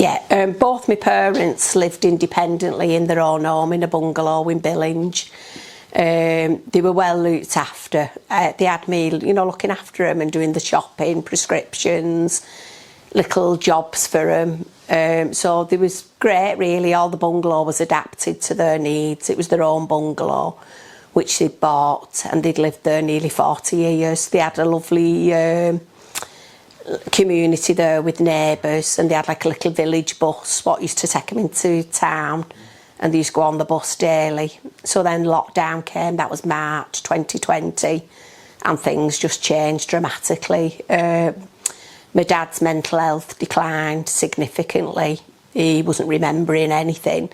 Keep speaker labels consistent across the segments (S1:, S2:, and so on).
S1: Yeah, both my parents lived independently in their own home in a bungalow in Billinge. They were well looked after. They had me, you know, looking after them and doing the shopping, prescriptions, little jobs for them. So they was great, really. All the bungalow was adapted to their needs. It was their own bungalow, which they'd bought, and they'd lived there nearly 40 years. They had a lovely community there with neighbours, and they had like a little village bus what used to take them into town, and they used to go on the bus daily. So then lockdown came, that was March 2020, and things just changed dramatically. My dad's mental health declined significantly. He wasn't remembering anything,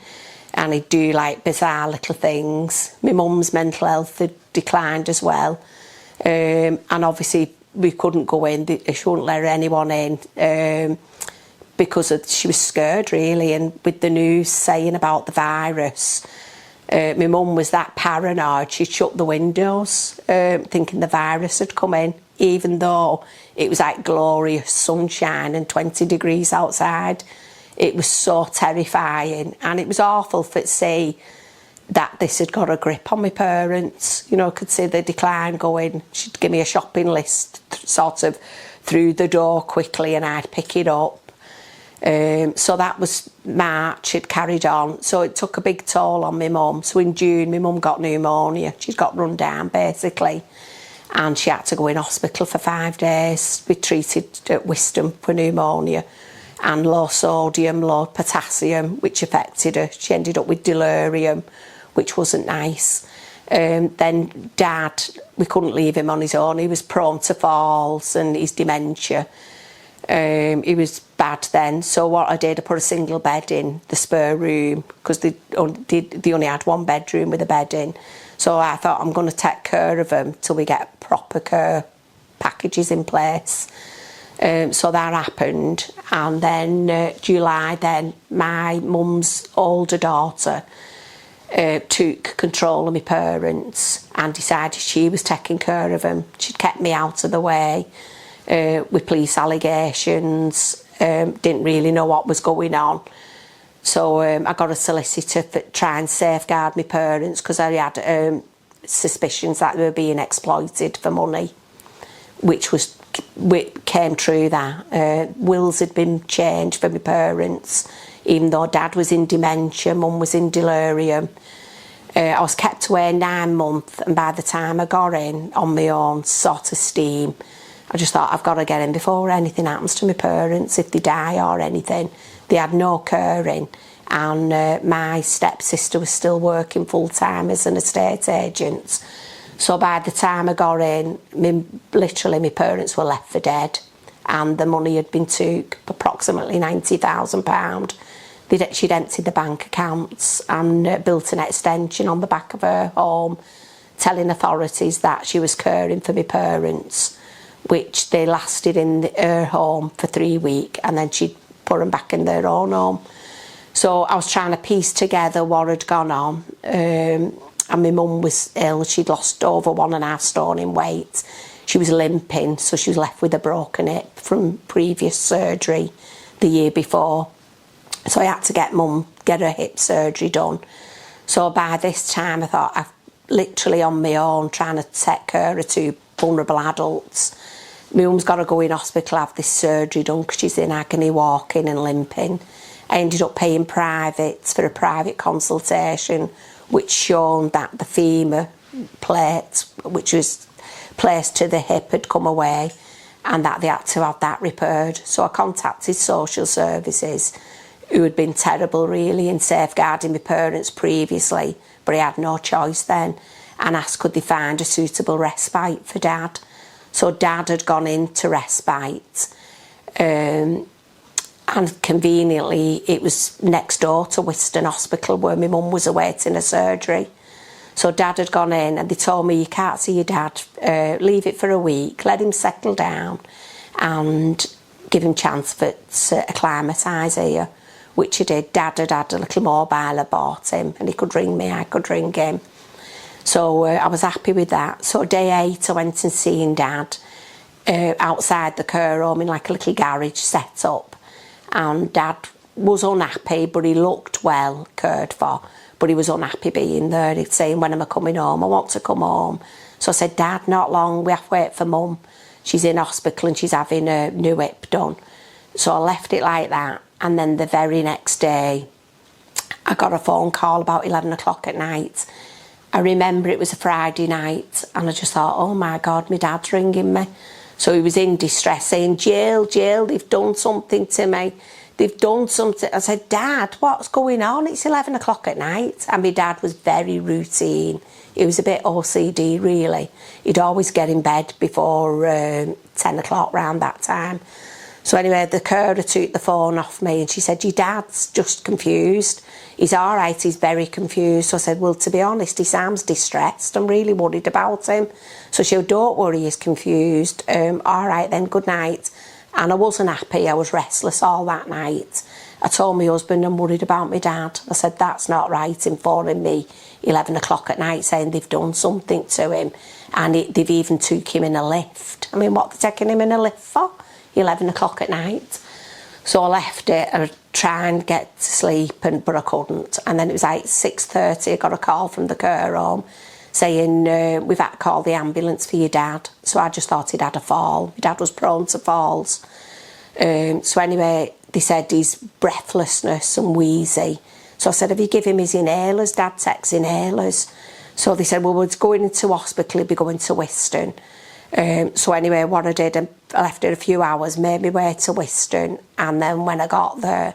S1: and he'd do like bizarre little things. My mum's mental health had declined as well, and obviously we couldn't go in. She wouldn't let anyone in because she was scared, really. And with the news saying about the virus, my mum was that paranoid. She shut the windows, thinking the virus had come in, even though it was like glorious sunshine and 20 degrees outside. It was so terrifying, and it was awful to see that this had got a grip on my parents. You know, I could see the decline going. She'd give me a shopping list sort of through the door quickly, and I'd pick it up. So that was March. It carried on. So it took a big toll on my mum. So in June, my mum got pneumonia. She'd got run down, basically, and she had to go in hospital for 5 days. We treated at Wisdom for pneumonia, and low sodium, low potassium, which affected her. She ended up with delirium, which wasn't nice. Then Dad, we couldn't leave him on his own. He was prone to falls and his dementia. He was bad then. So what I did, I put a single bed in the spare room, because they only had one bedroom with a bed in. So I thought, I'm going to take care of him till we get proper care packages in place. So that happened, and then July, then my mum's older daughter took control of my parents and decided she was taking care of them. She'd kept me out of the way with police allegations, didn't really know what was going on. So I got a solicitor to try and safeguard my parents, because I had suspicions that they were being exploited for money, which came true. That wills had been changed for my parents, even though Dad was in dementia, Mum was in delirium. I was kept away 9 months, and by the time I got in on my own sort of steam, I just thought, I've got to get in before anything happens to my parents, if they die or anything. They had no caring, and my stepsister was still working full-time as an estate agent. So by the time I got in, literally my parents were left for dead, and the money had been took, approximately £90,000. She'd emptied the bank accounts and built an extension on the back of her home, telling authorities that she was caring for my parents, which they lasted in her home for 3 weeks, and then she'd put them back in their own home. So I was trying to piece together what had gone on. And my mum was ill. She'd lost over 1.5 stone in weight. She was limping, so she was left with a broken hip from previous surgery the year before. So I had to get her hip surgery done. So by this time, I thought, I'm literally on my own, trying to take care of 2 vulnerable adults. My mum's got to go in hospital, have this surgery done, because she's in agony, walking and limping. I ended up paying privates for a private consultation, which showed that the femur plate, which was placed to the hip, had come away, and that they had to have that repaired. So I contacted social services, who had been terrible, really, in safeguarding my parents previously, but I had no choice then, and asked could they find a suitable respite for Dad. So Dad had gone into respite, and conveniently it was next door to Wiston Hospital, where my mum was awaiting a surgery. So Dad had gone in, and they told me, you can't see your Dad, leave it for a week, let him settle down and give him chance for to acclimatise here, which he did. Dad had had a little mobile I bought him, and he could ring me, I could ring him. So I was happy with that. So day 8 I went and seen Dad outside the care home in like a little garage set up, and Dad was unhappy, but he looked well cared for, but he was unhappy being there. He's saying, when am I coming home? I want to come home. So I said, Dad, not long, we have to wait for Mum. She's in hospital and she's having a new hip done. So I left it like that, and then the very next day I got a phone call about 11 o'clock at night. I remember it was a Friday night, and I just thought, oh my God, my dad's ringing me. So he was in distress saying, Jill, they've done something to me. They've done something. I said, Dad, what's going on? It's 11 o'clock at night. And my dad was very routine. He was a bit OCD, really. He'd always get in bed before 10 o'clock round that time. So anyway, the carer took the phone off me and she said, your dad's just confused. He's all right, he's very confused. So I said, well, to be honest, he sounds distressed. I'm really worried about him. So she said, don't worry, he's confused. All right then, good night. And I wasn't happy, I was restless all that night. I told my husband I'm worried about my dad. I said, that's not right, him phoning me 11 o'clock at night saying they've done something to him. And they've even took him in a lift. I mean, what they're taking him in a lift for? 11 o'clock at night. So I left it. I tried and get to sleep, but I couldn't. And then it was like 6:30, I got a call from the care home saying, we've had to call the ambulance for your dad. So I just thought he'd had a fall. My dad was prone to falls. So anyway, they said he's breathlessness and wheezy. So I said, have you given him his inhalers? Dad takes inhalers. So they said, well, we're going into hospital, he'll be going to Whiston. So anyway, what I did, I left it a few hours, made my way to Whiston, and then when I got there,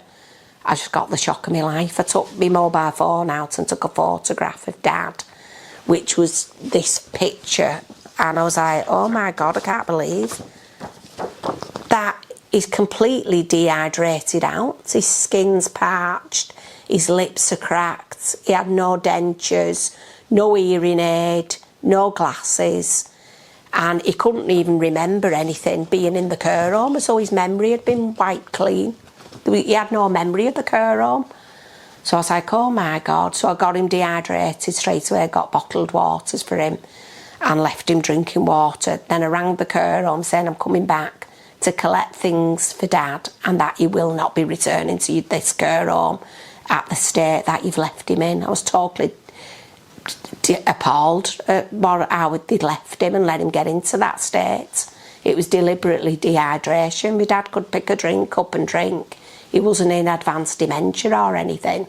S1: I just got the shock of my life. I took my mobile phone out and took a photograph of Dad, which was this picture, and I was like, oh my God, I can't believe that he's completely dehydrated out. His skin's parched, his lips are cracked, he had no dentures, no hearing aid, no glasses. And he couldn't even remember anything being in the care home, so his memory had been wiped clean. He had no memory of the care home. So I was like, oh my God. So I got him dehydrated straight away, got bottled waters for him and left him drinking water. Then I rang the care home saying I'm coming back to collect things for Dad and that he will not be returning to this care home at the state that you've left him in. I was totally appalled at how they'd left him and let him get into that state. It was deliberately dehydration. My dad could pick a drink up and drink. He wasn't in advanced dementia or anything.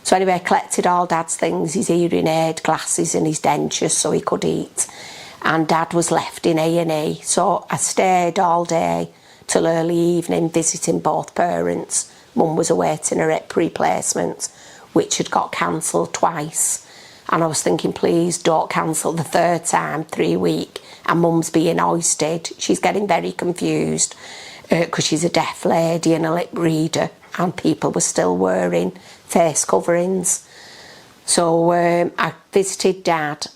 S1: So anyway, I collected all Dad's things, his hearing aid, glasses and his dentures so he could eat. And Dad was left in A&E. So I stayed all day till early evening visiting both parents. Mum was awaiting her hip replacement, which had got cancelled twice. And I was thinking, please don't cancel the third time, 3 week. And Mum's being hoisted. She's getting very confused because she's a deaf lady and a lip reader, and people were still wearing face coverings. So I visited Dad.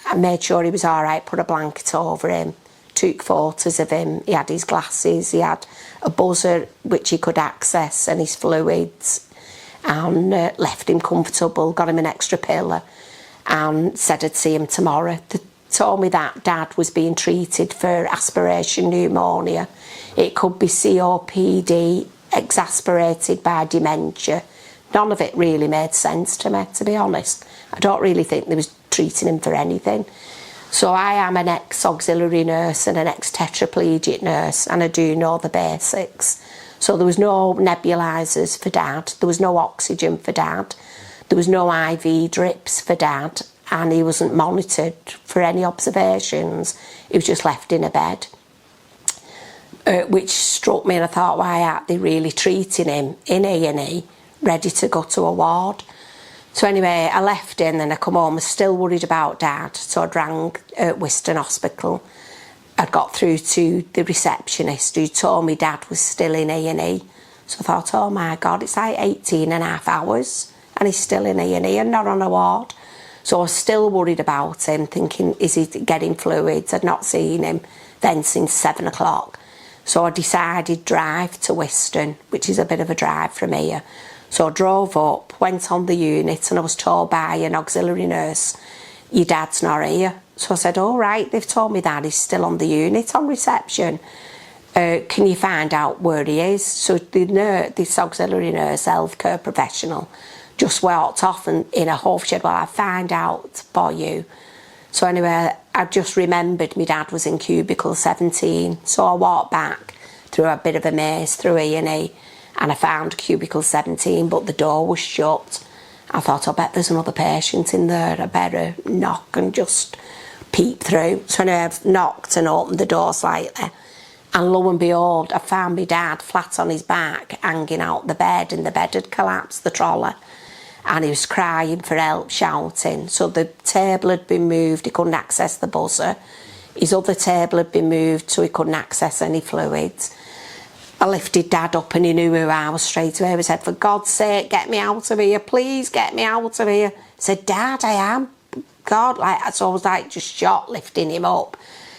S1: I made sure he was all right, put a blanket over him, took photos of him. He had his glasses, he had a buzzer which he could access and his fluids, and left him comfortable, got him an extra pillow, and said I'd see him tomorrow. They told me that Dad was being treated for aspiration pneumonia. It could be COPD exasperated by dementia. None of it really made sense to me, to be honest. I don't really think they was treating him for anything. So I am an ex-auxiliary nurse and an ex-tetraplegic nurse, and I do know the basics. So there was no nebulizers for Dad, there was no oxygen for Dad, there was no IV drips for Dad, and he wasn't monitored for any observations. He was just left in a bed, which struck me, and I thought, why aren't they really treating him in A&E, ready to go to a ward? So anyway, I left him and I come home, I was still worried about Dad, so I rang Whiston Hospital. I got through to the receptionist who told me Dad was still in A&E. So I thought, oh my God, it's like 18 and a half hours and he's still in A&E and not on a ward. So I was still worried about him, thinking, is he getting fluids? I'd not seen him then since 7 o'clock. So I decided drive to Whiston, which is a bit of a drive from here. So I drove up, went on the unit, and I was told by an auxiliary nurse, your dad's not here. So I said, all right, they've told me that he's still on the unit on reception. can you find out where he is? So this auxiliary nurse, healthcare professional, just walked off and in a huff, she said, well, I'll find out for you. So anyway, I just remembered my dad was in cubicle 17. So I walked back through a bit of a maze through E&E and I found cubicle 17, but the door was shut. I thought, I bet there's another patient in there. I better knock and just peep through. So anyway, I've knocked and opened the door slightly. And lo and behold, I found my dad flat on his back, hanging out the bed, and the bed had collapsed, the trolley. And he was crying for help, shouting. So the table had been moved, he couldn't access the buzzer. His other table had been moved so he couldn't access any fluids. I lifted Dad up and he knew who I was straight away. He said, for God's sake, get me out of here, please get me out of here. I said, Dad, I am. God, like, so I was like just shot lifting him up.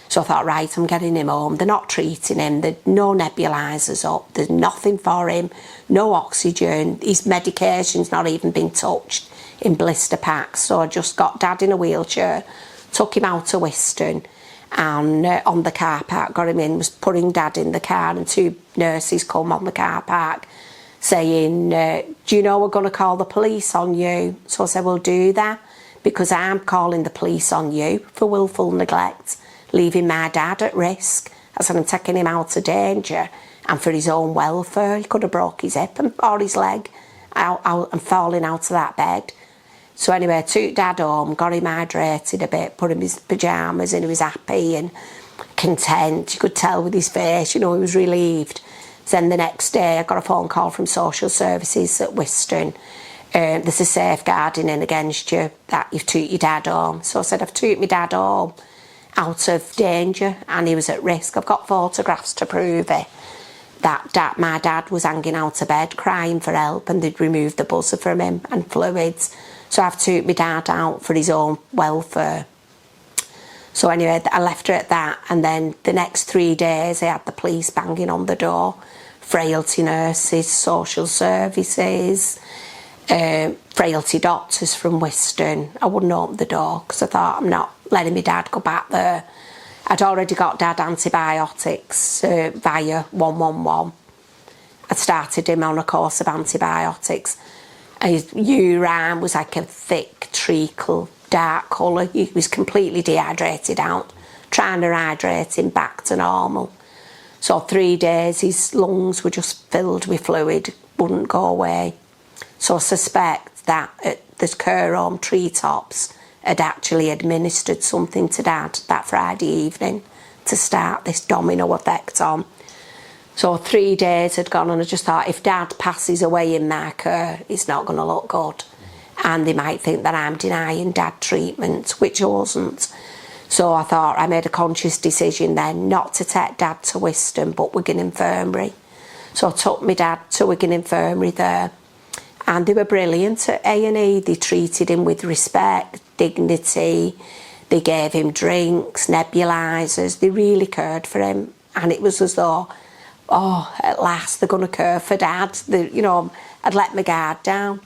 S1: So I thought, right, I'm getting him home. They're not treating him. There's no nebulisers up. There's nothing for him. No oxygen. His medication's not even been touched in blister packs. So I just got Dad in a wheelchair, took him out to Whiston, and on the car park, got him in, was putting Dad in the car, and 2 nurses come on the car park saying, do you know we're going to call the police on you? So I said, well, do that, because I'm calling the police on you for willful neglect, leaving my dad at risk. I said, I'm taking him out of danger and for his own welfare. He could have broke his hip or his leg and falling out of that bed. So anyway, I took Dad home, got him hydrated a bit, put him in his pyjamas, and he was happy and content. You could tell with his face, you know, he was relieved. Then the next day I got a phone call from social services at Whiston. There's a safeguarding in against you, that you've took your dad home. So I said, I've took my dad home out of danger and he was at risk. I've got photographs to prove it. That my dad was hanging out of bed crying for help, and they'd removed the buzzer from him and fluids. So I've took my dad out for his own welfare. So anyway, I left her at that, and then the next 3 days I had the police banging on the door, frailty nurses, social services, frailty doctors from Whiston. I wouldn't open the door because I thought, I'm not letting my dad go back there. I'd already got Dad antibiotics via 111. I'd started him on a course of antibiotics. His urine was like a thick treacle, dark colour. He was completely dehydrated out, trying to hydrate him back to normal. So 3 days his lungs were just filled with fluid, wouldn't go away. So I suspect that at the care home Treetops had actually administered something to Dad that Friday evening to start this domino effect on. So 3 days had gone, and I just thought, if Dad passes away in my care, it's not going to look good. And they might think that I'm denying Dad treatment, which I wasn't. So I thought, I made a conscious decision then not to take Dad to Whiston, but Wigan Infirmary. So I took my dad to Wigan Infirmary there. And they were brilliant at A&E. They treated him with respect, dignity. They gave him drinks, nebulisers. They really cared for him. And it was as though, oh, at last they're going to care for Dad. You know, I'd let my guard down.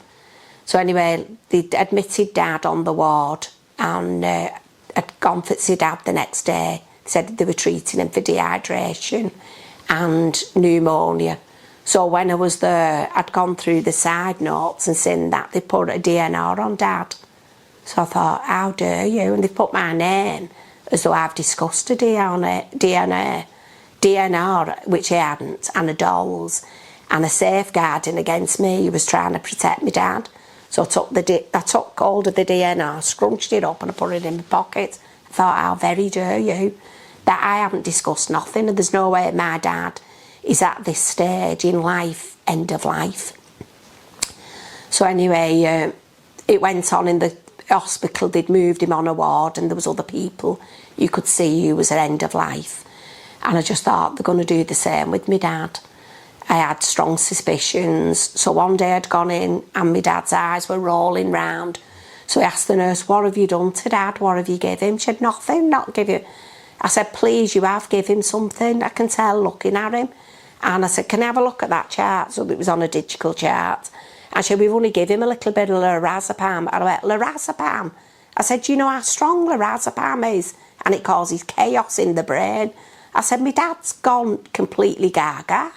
S1: So anyway, they admitted Dad on the ward, and I'd gone to see Dad the next day. They said they were treating him for dehydration and pneumonia. So when I was there, I'd gone through the side notes and seen that they put a DNR on Dad. So I thought, how dare you? And they put my name as though I've discussed a DNR, which he hadn't, and a dolls, and a safeguarding against me. He was trying to protect my dad. So I took hold of the DNR, scrunched it up, and I put it in my pocket. I thought, how very dare you? That I haven't discussed nothing, and there's no way my dad is at this stage in life, end of life. So anyway, it went on in the hospital. They'd moved him on a ward, and there was other people you could see who was at end of life. And I just thought, they're going to do the same with my dad. I had strong suspicions. So one day I'd gone in and my dad's eyes were rolling round. So I asked the nurse, what have you done to Dad? What have you given him? She said, nothing, not give you. I said, please, you have given him something. I can tell looking at him. And I said, can I have a look at that chart? So it was on a digital chart. And she said, we've only given him a little bit of lorazepam. And I went, lorazepam? I said, do you know how strong lorazepam is? And it causes chaos in the brain. I said, my dad's gone completely gaga.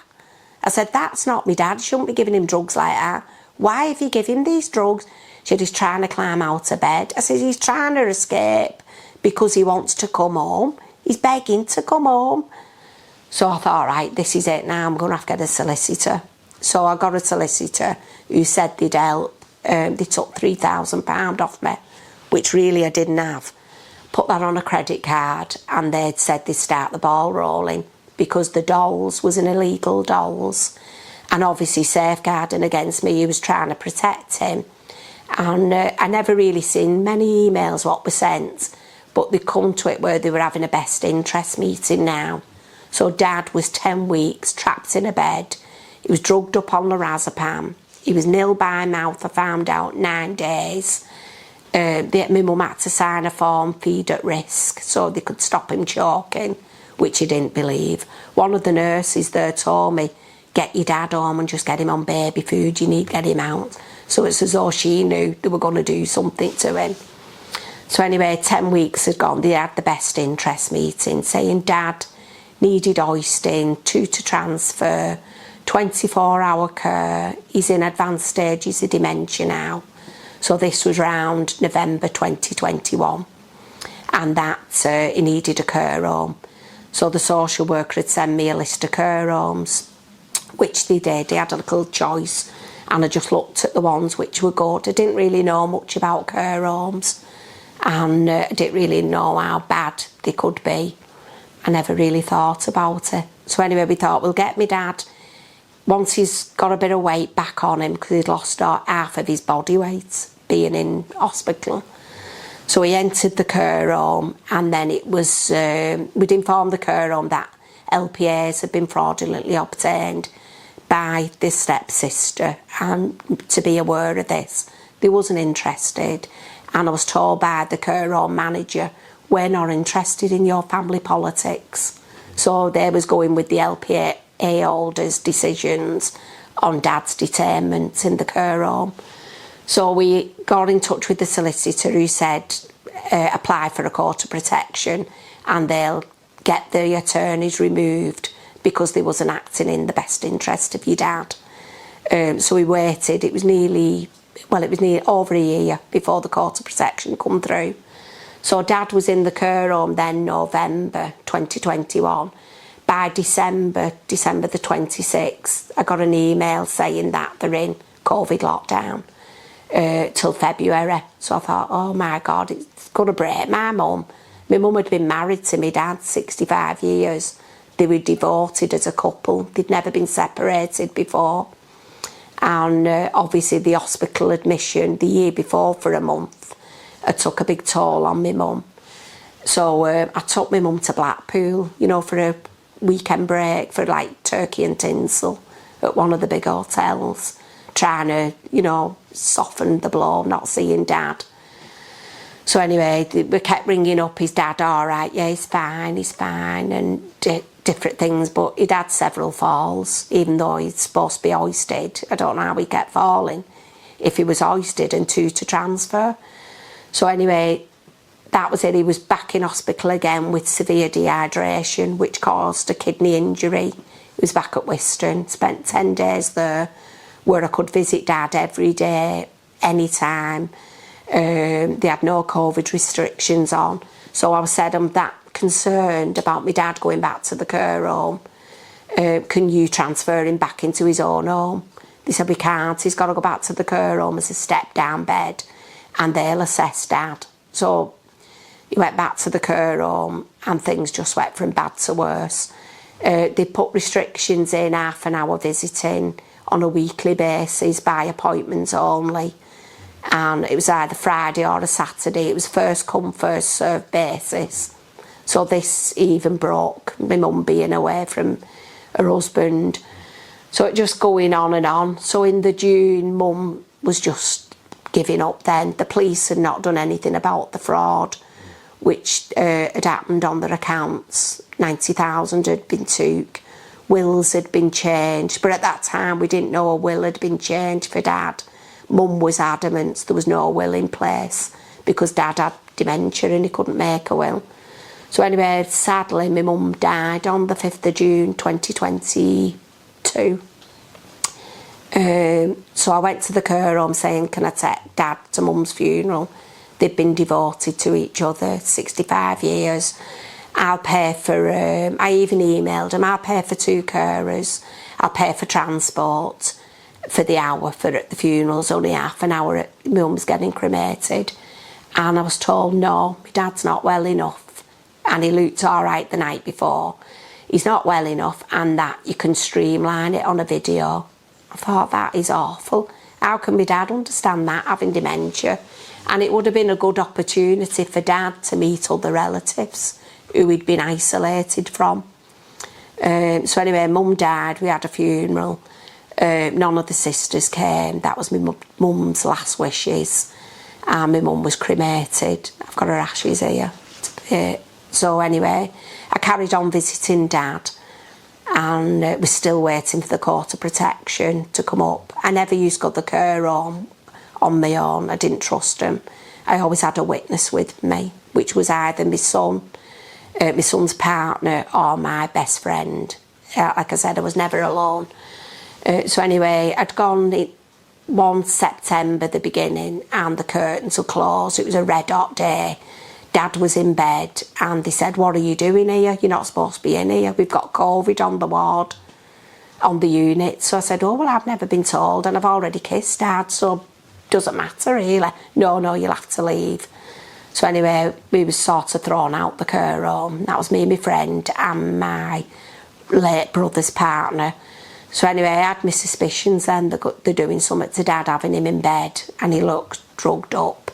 S1: I said, that's not my dad. You shouldn't be giving him drugs like that. Why have you given him these drugs? She said, he's trying to climb out of bed. I said, he's trying to escape because he wants to come home. He's begging to come home. So I thought, all right, this is it now. I'm going to have to get a solicitor. So I got a solicitor who said they'd help. They took £3,000 off me, which really I didn't have. Put that on a credit card, and they'd said they'd start the ball rolling because the dolls was an illegal dolls, and obviously safeguarding against me. He was trying to protect him. And I never really seen many emails what were sent, but they come to it where they were having a best interest meeting now. So Dad was 10 weeks trapped in a bed. He was drugged up on lorazepam. He was nil by mouth, I found out, 9 days. My mum had to sign a form, feed at risk, so they could stop him choking, which he didn't believe. One of the nurses there told me, get your dad home and just get him on baby food, you need to get him out. So it's as though she knew they were going to do something to him. So anyway, 10 weeks had gone. They had the best interest meeting, saying Dad needed hoisting, 2 to transfer, 24-hour care. He's in advanced stages of dementia now. So this was around November 2021. And that he needed a care home. So the social worker had sent me a list of care homes, which they did. They had a little choice. And I just looked at the ones which were good. I didn't really know much about care homes, and I didn't really know how bad they could be. I never really thought about it. So anyway, we thought, we'll get my dad, once he's got a bit of weight back on him, because he'd lost half of his body weight being in hospital. So he entered the care home, and then it was, we'd informed the care home that LPAs had been fraudulently obtained by this stepsister, and to be aware of this. They wasn't interested, and I was told by the care home manager, we're not interested in your family politics. So they was going with the LPA holders' decisions on Dad's detainment in the care home. So we got in touch with the solicitor, who said apply for a court of protection and they'll get the attorneys removed because they wasn't acting in the best interest of your dad. So we waited. It was nearly over a year before the court of protection come through. So Dad was in the care home then, November 2021. By December the 26th, I got an email saying that they're in COVID lockdown till February. So I thought, oh my God, it's going to break my mum. My mum had been married to my dad 65 years. They were devoted as a couple. They'd never been separated before. And obviously the hospital admission the year before for a month, it took a big toll on my mum. So I took my mum to Blackpool, you know, for a weekend break, for like turkey and tinsel at one of the big hotels, trying to, you know, soften the blow, not seeing Dad. So anyway, we kept ringing up, is Dad all right? Yeah, he's fine, and different things, but he'd had several falls, even though he's supposed to be hoisted. I don't know how he kept falling, if he was hoisted and 2 to transfer. So anyway, that was it. He was back in hospital again with severe dehydration, which caused a kidney injury. He was back at Whiston, spent 10 days there, where I could visit Dad every day, anytime. They had no COVID restrictions on. So I said, I'm that concerned about my dad going back to the care home. Can you transfer him back into his own home? They said, we can't. He's got to go back to the care home as a step-down bed, and they'll assess Dad. So he went back to the care home, and things just went from bad to worse. They put restrictions in, half an hour visiting on a weekly basis by appointments only. And it was either Friday or a Saturday. It was first come, first served basis. So this even broke, my mum being away from her husband. So it just going on and on. So in the June, Mum was just giving up then. The police had not done anything about the fraud, which had happened on their accounts. 90,000 had been took. Wills had been changed. But at that time, we didn't know a will had been changed for Dad. Mum was adamant there was no will in place because Dad had dementia and he couldn't make a will. So anyway, sadly, my mum died on the 5th of June 2022. So I went to the care home saying, can I take Dad to Mum's funeral? They'd been devoted to each other 65 years. I'll pay for, I even emailed them, I'll pay for 2 carers, I'll pay for transport for the hour for at the funeral's only half an hour at Mum's getting cremated. And I was told, no, my dad's not well enough. And he looked all right the night before. He's not well enough, and that you can streamline it on a video. I thought, that is awful. How can my dad understand that, having dementia? And it would have been a good opportunity for Dad to meet other relatives who he'd been isolated from. So anyway, Mum died, we had a funeral. None of the sisters came. That was my mum's last wishes. And my mum was cremated. I've got her ashes here. So anyway, I carried on visiting Dad, and was still waiting for the court of protection to come up. I never used to go to the care home on my own. I didn't trust him. I always had a witness with me, which was either my son, my son's partner, or my best friend. Like I said, I was never alone. So anyway, I'd gone 1 September, the beginning, and the curtains were closed. It was a red hot day. Dad was in bed, and they said, what are you doing here? You're not supposed to be in here. We've got COVID on the ward, on the unit. So I said, oh, well, I've never been told, and I've already kissed Dad, so doesn't matter, really. No, you'll have to leave. So anyway, we were sort of thrown out the care home. That was me and my friend and my late brother's partner. So anyway, I had my suspicions then they're doing something to Dad, having him in bed, and he looked drugged up.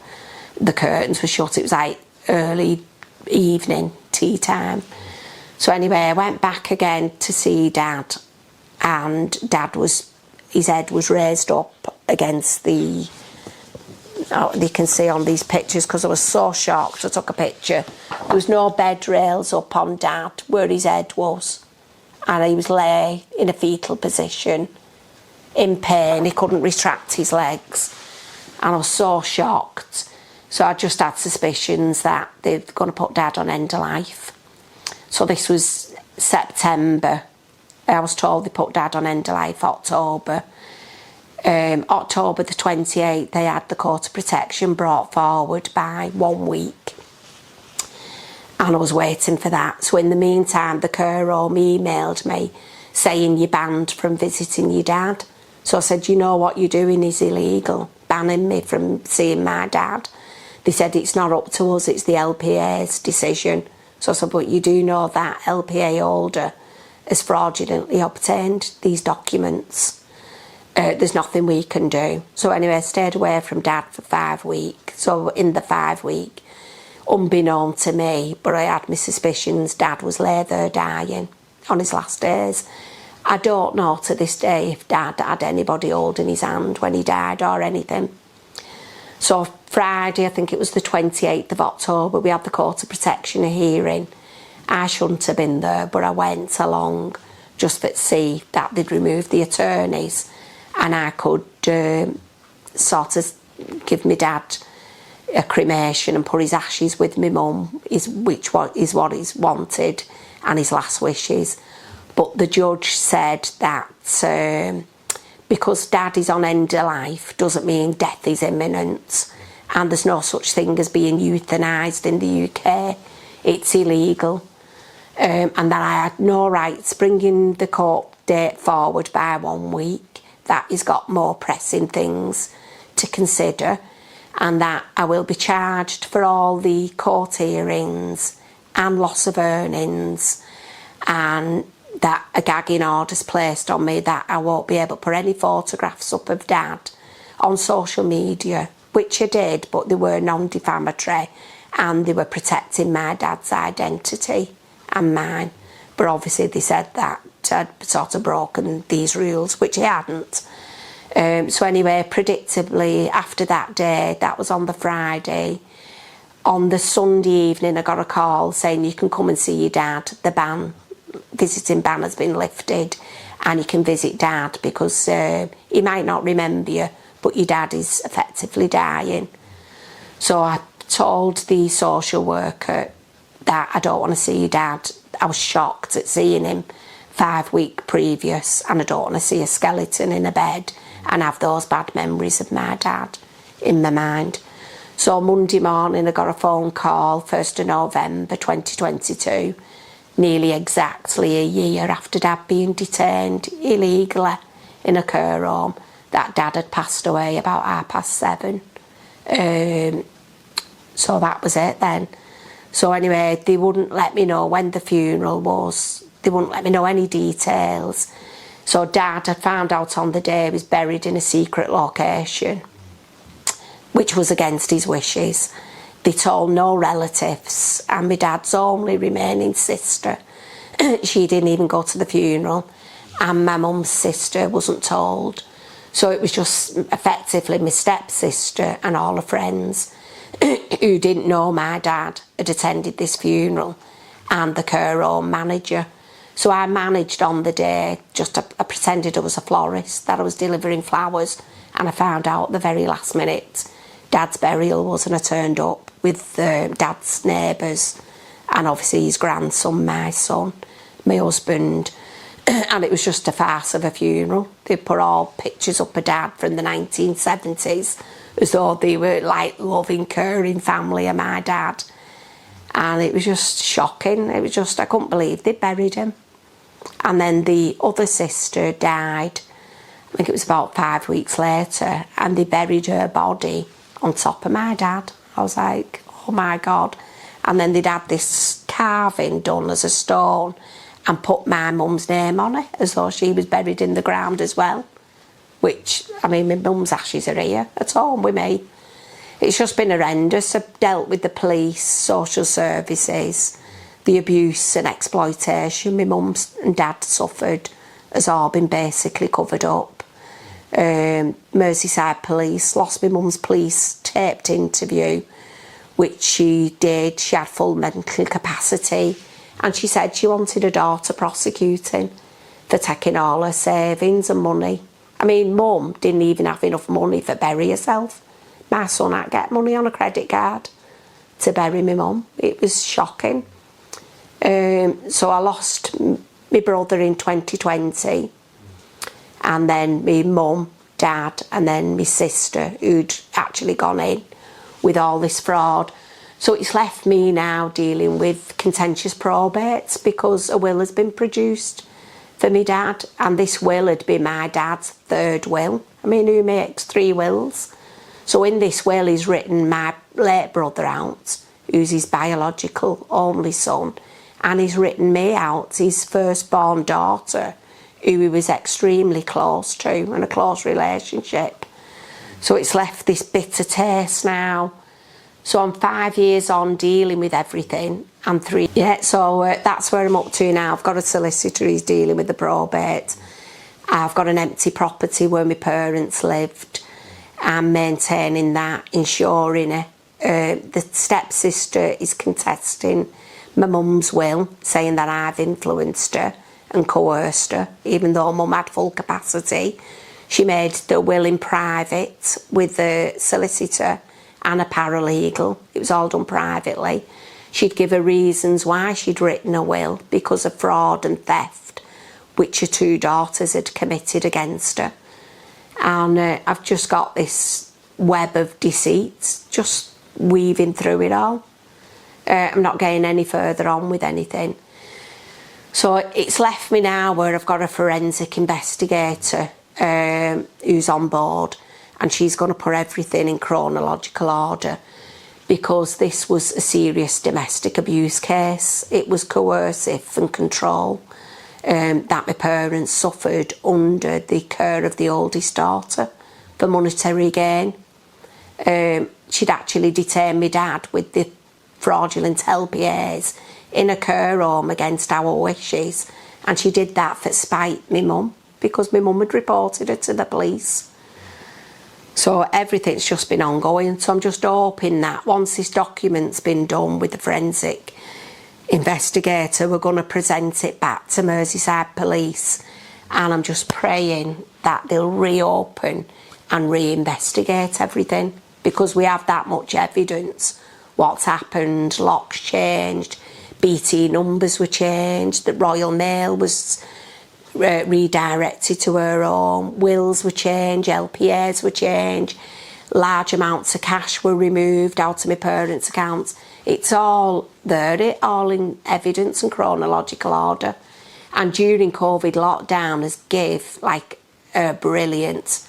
S1: The curtains were shut. It was like early evening, tea time. So anyway, I went back again to see Dad, and his head was raised up against the, you can see on these pictures, because I was so shocked. I took a picture. There was no bed rails up on Dad where his head was. And he was lay in a fetal position, in pain. He couldn't retract his legs. And I was so shocked. So I just had suspicions that they're going to put Dad on end of life. So this was September. I was told they put Dad on end of life October. October the 28th, they had the court of protection brought forward by 1 week. And I was waiting for that. So in the meantime, the care home emailed me saying you're banned from visiting your dad. So I said, you know what you're doing is illegal, banning me from seeing my dad. They said it's not up to us, it's the LPA's decision. So I said, but you do know that LPA holder has fraudulently obtained these documents. There's nothing we can do. So anyway, I stayed away from Dad for 5 weeks. So in the 5 week, unbeknown to me, but I had my suspicions, Dad was lay there dying on his last days. I don't know to this day if Dad had anybody holding his hand when he died or anything. So Friday, I think it was the 28th of October, we had the court of protection hearing. I shouldn't have been there, but I went along just to see that they'd removed the attorneys, and I could sort of give my dad a cremation and put his ashes with my mum, which is what he's wanted, and his last wishes. But the judge said that because Dad is on end of life doesn't mean death is imminent, and there's no such thing as being euthanised in the UK. It's illegal, and that I had no rights bringing the court date forward by 1 week, that he's got more pressing things to consider, and that I will be charged for all the court hearings and loss of earnings, and that a gagging order's placed on me that I won't be able to put any photographs up of Dad on social media, which I did, but they were non-defamatory and they were protecting my dad's identity and mine. But obviously they said that I'd sort of broken these rules, which I hadn't. So anyway, predictably, after that day, that was on the Friday, on the Sunday evening I got a call saying you can come and see your dad. The visiting ban has been lifted and you can visit Dad because he might not remember you, but your dad is effectively dying. So I told the social worker that I don't want to see your dad. I was shocked at seeing him 5 weeks previous, and I don't want to see a skeleton in a bed and have those bad memories of my dad in my mind. So Monday morning I got a phone call, 1st of November 2022, nearly exactly a year after Dad being detained illegally in a care home, that Dad had passed away about 7:30. So that was it then. So anyway, they wouldn't let me know when the funeral was. They wouldn't let me know any details. So Dad had found out on the day he was buried in a secret location, which was against his wishes. They told no relatives, and my dad's only remaining sister, she didn't even go to the funeral, and my mum's sister wasn't told. So it was just effectively my stepsister and all her friends who didn't know my dad had attended this funeral, and the care home manager. So I managed on the day, I pretended I was a florist, that I was delivering flowers, and I found out at the very last minute Dad's burial was, and I turned up with Dad's neighbours and obviously his grandson, my son, my husband, and it was just a farce of a funeral. They put all pictures up of Dad from the 1970s as though they were like loving, caring family of my dad, and it was just shocking. It was just, I couldn't believe they buried him. And then the other sister died, I think it was about 5 weeks later, and they buried her body on top of my dad. I was like, oh my God. And then they'd had this carving done as a stone and put my mum's name on it as though she was buried in the ground as well, which, I mean, my mum's ashes are here at home with me. It's just been horrendous. I've dealt with the police, social services, the abuse and exploitation my mum and dad suffered has all been basically covered up. Merseyside police lost my mum's police taped interview, which she did. She had full mental capacity, and she said she wanted her daughter prosecuting for taking all her savings and money. I mean, Mum didn't even have enough money for bury herself. My son had to get money on a credit card to bury my mum. It was shocking. So I lost my brother in 2020, and then my mum, dad, and then my sister, who'd actually gone in with all this fraud. So it's left me now dealing with contentious probates because a will has been produced for my dad, and this will had been my dad's third will. I mean, who makes 3 wills? So in this will he's written my late brother out, who's his biological only son, and he's written me out, his firstborn daughter, who he was extremely close to, in a close relationship. So it's left this bitter taste now. So I'm 5 years on dealing with everything, and 3, yeah, so that's where I'm up to now. I've got a solicitor who's dealing with the probate. I've got an empty property where my parents lived. I'm maintaining that, insuring it. The stepsister is contesting my mum's will, saying that I've influenced her and coerced her, even though Mum had full capacity. She made the will in private with the solicitor and a paralegal. It was all done privately. She'd give her reasons why she'd written a will, because of fraud and theft, which her 2 daughters had committed against her. And I've just got this web of deceit, just weaving through it all. I'm not getting any further on with anything. So it's left me now where I've got a forensic investigator who's on board, and she's going to put everything in chronological order, because this was a serious domestic abuse case. It was coercive and control that my parents suffered under the care of the oldest daughter for monetary gain. She'd actually detained my dad with the fraudulent LPAs in a care home against our wishes, and she did that for spite me mum, because my mum had reported her to the police. So everything's just been ongoing. So I'm just hoping that once this document's been done with the forensic investigator, we're going to present it back to Merseyside Police, and I'm just praying that they'll reopen and reinvestigate everything, because we have that much evidence. What's happened, locks changed, BT numbers were changed, the Royal Mail was redirected to her home, wills were changed, LPAs were changed, large amounts of cash were removed out of my parents' accounts. It's all there, all in evidence and chronological order. And during COVID lockdown has gave like a brilliant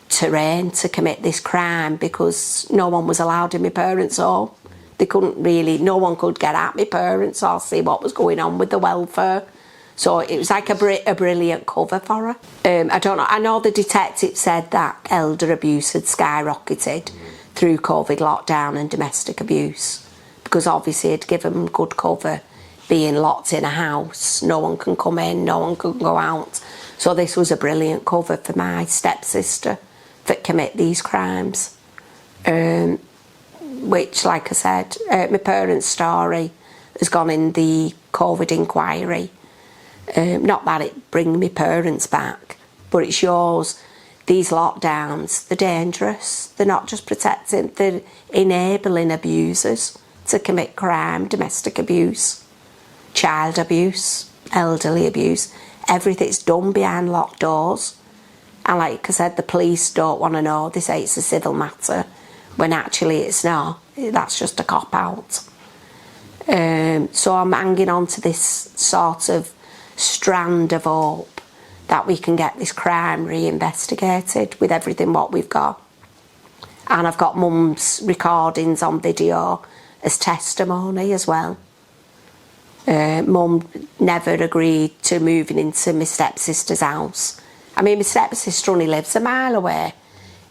S1: terrain to commit this crime, because no one was allowed in my parents' home. They couldn't really, no one could get at my parents or see what was going on with the welfare. So it was like a brilliant cover for her. I don't know, I know the detective said that elder abuse had skyrocketed through COVID lockdown and domestic abuse, because obviously it'd given them good cover being locked in a house. No one can come in, no one can go out. So this was a brilliant cover for my stepsister that commit these crimes. Which, like I said, my parents' story has gone in the COVID inquiry. Not that it brings my parents back, but it shows these lockdowns, they're dangerous. They're not just protecting, they're enabling abusers to commit crime, domestic abuse, child abuse, elderly abuse. Everything's done behind locked doors. And like I said, the police don't want to know. They say it's a civil matter, when actually it's not. That's just a cop-out. So I'm hanging on to this sort of strand of hope that we can get this crime reinvestigated with everything what we've got. And I've got mum's recordings on video as testimony as well. Mum never agreed to moving into my stepsister's house. I mean, my stepsister only lives a mile away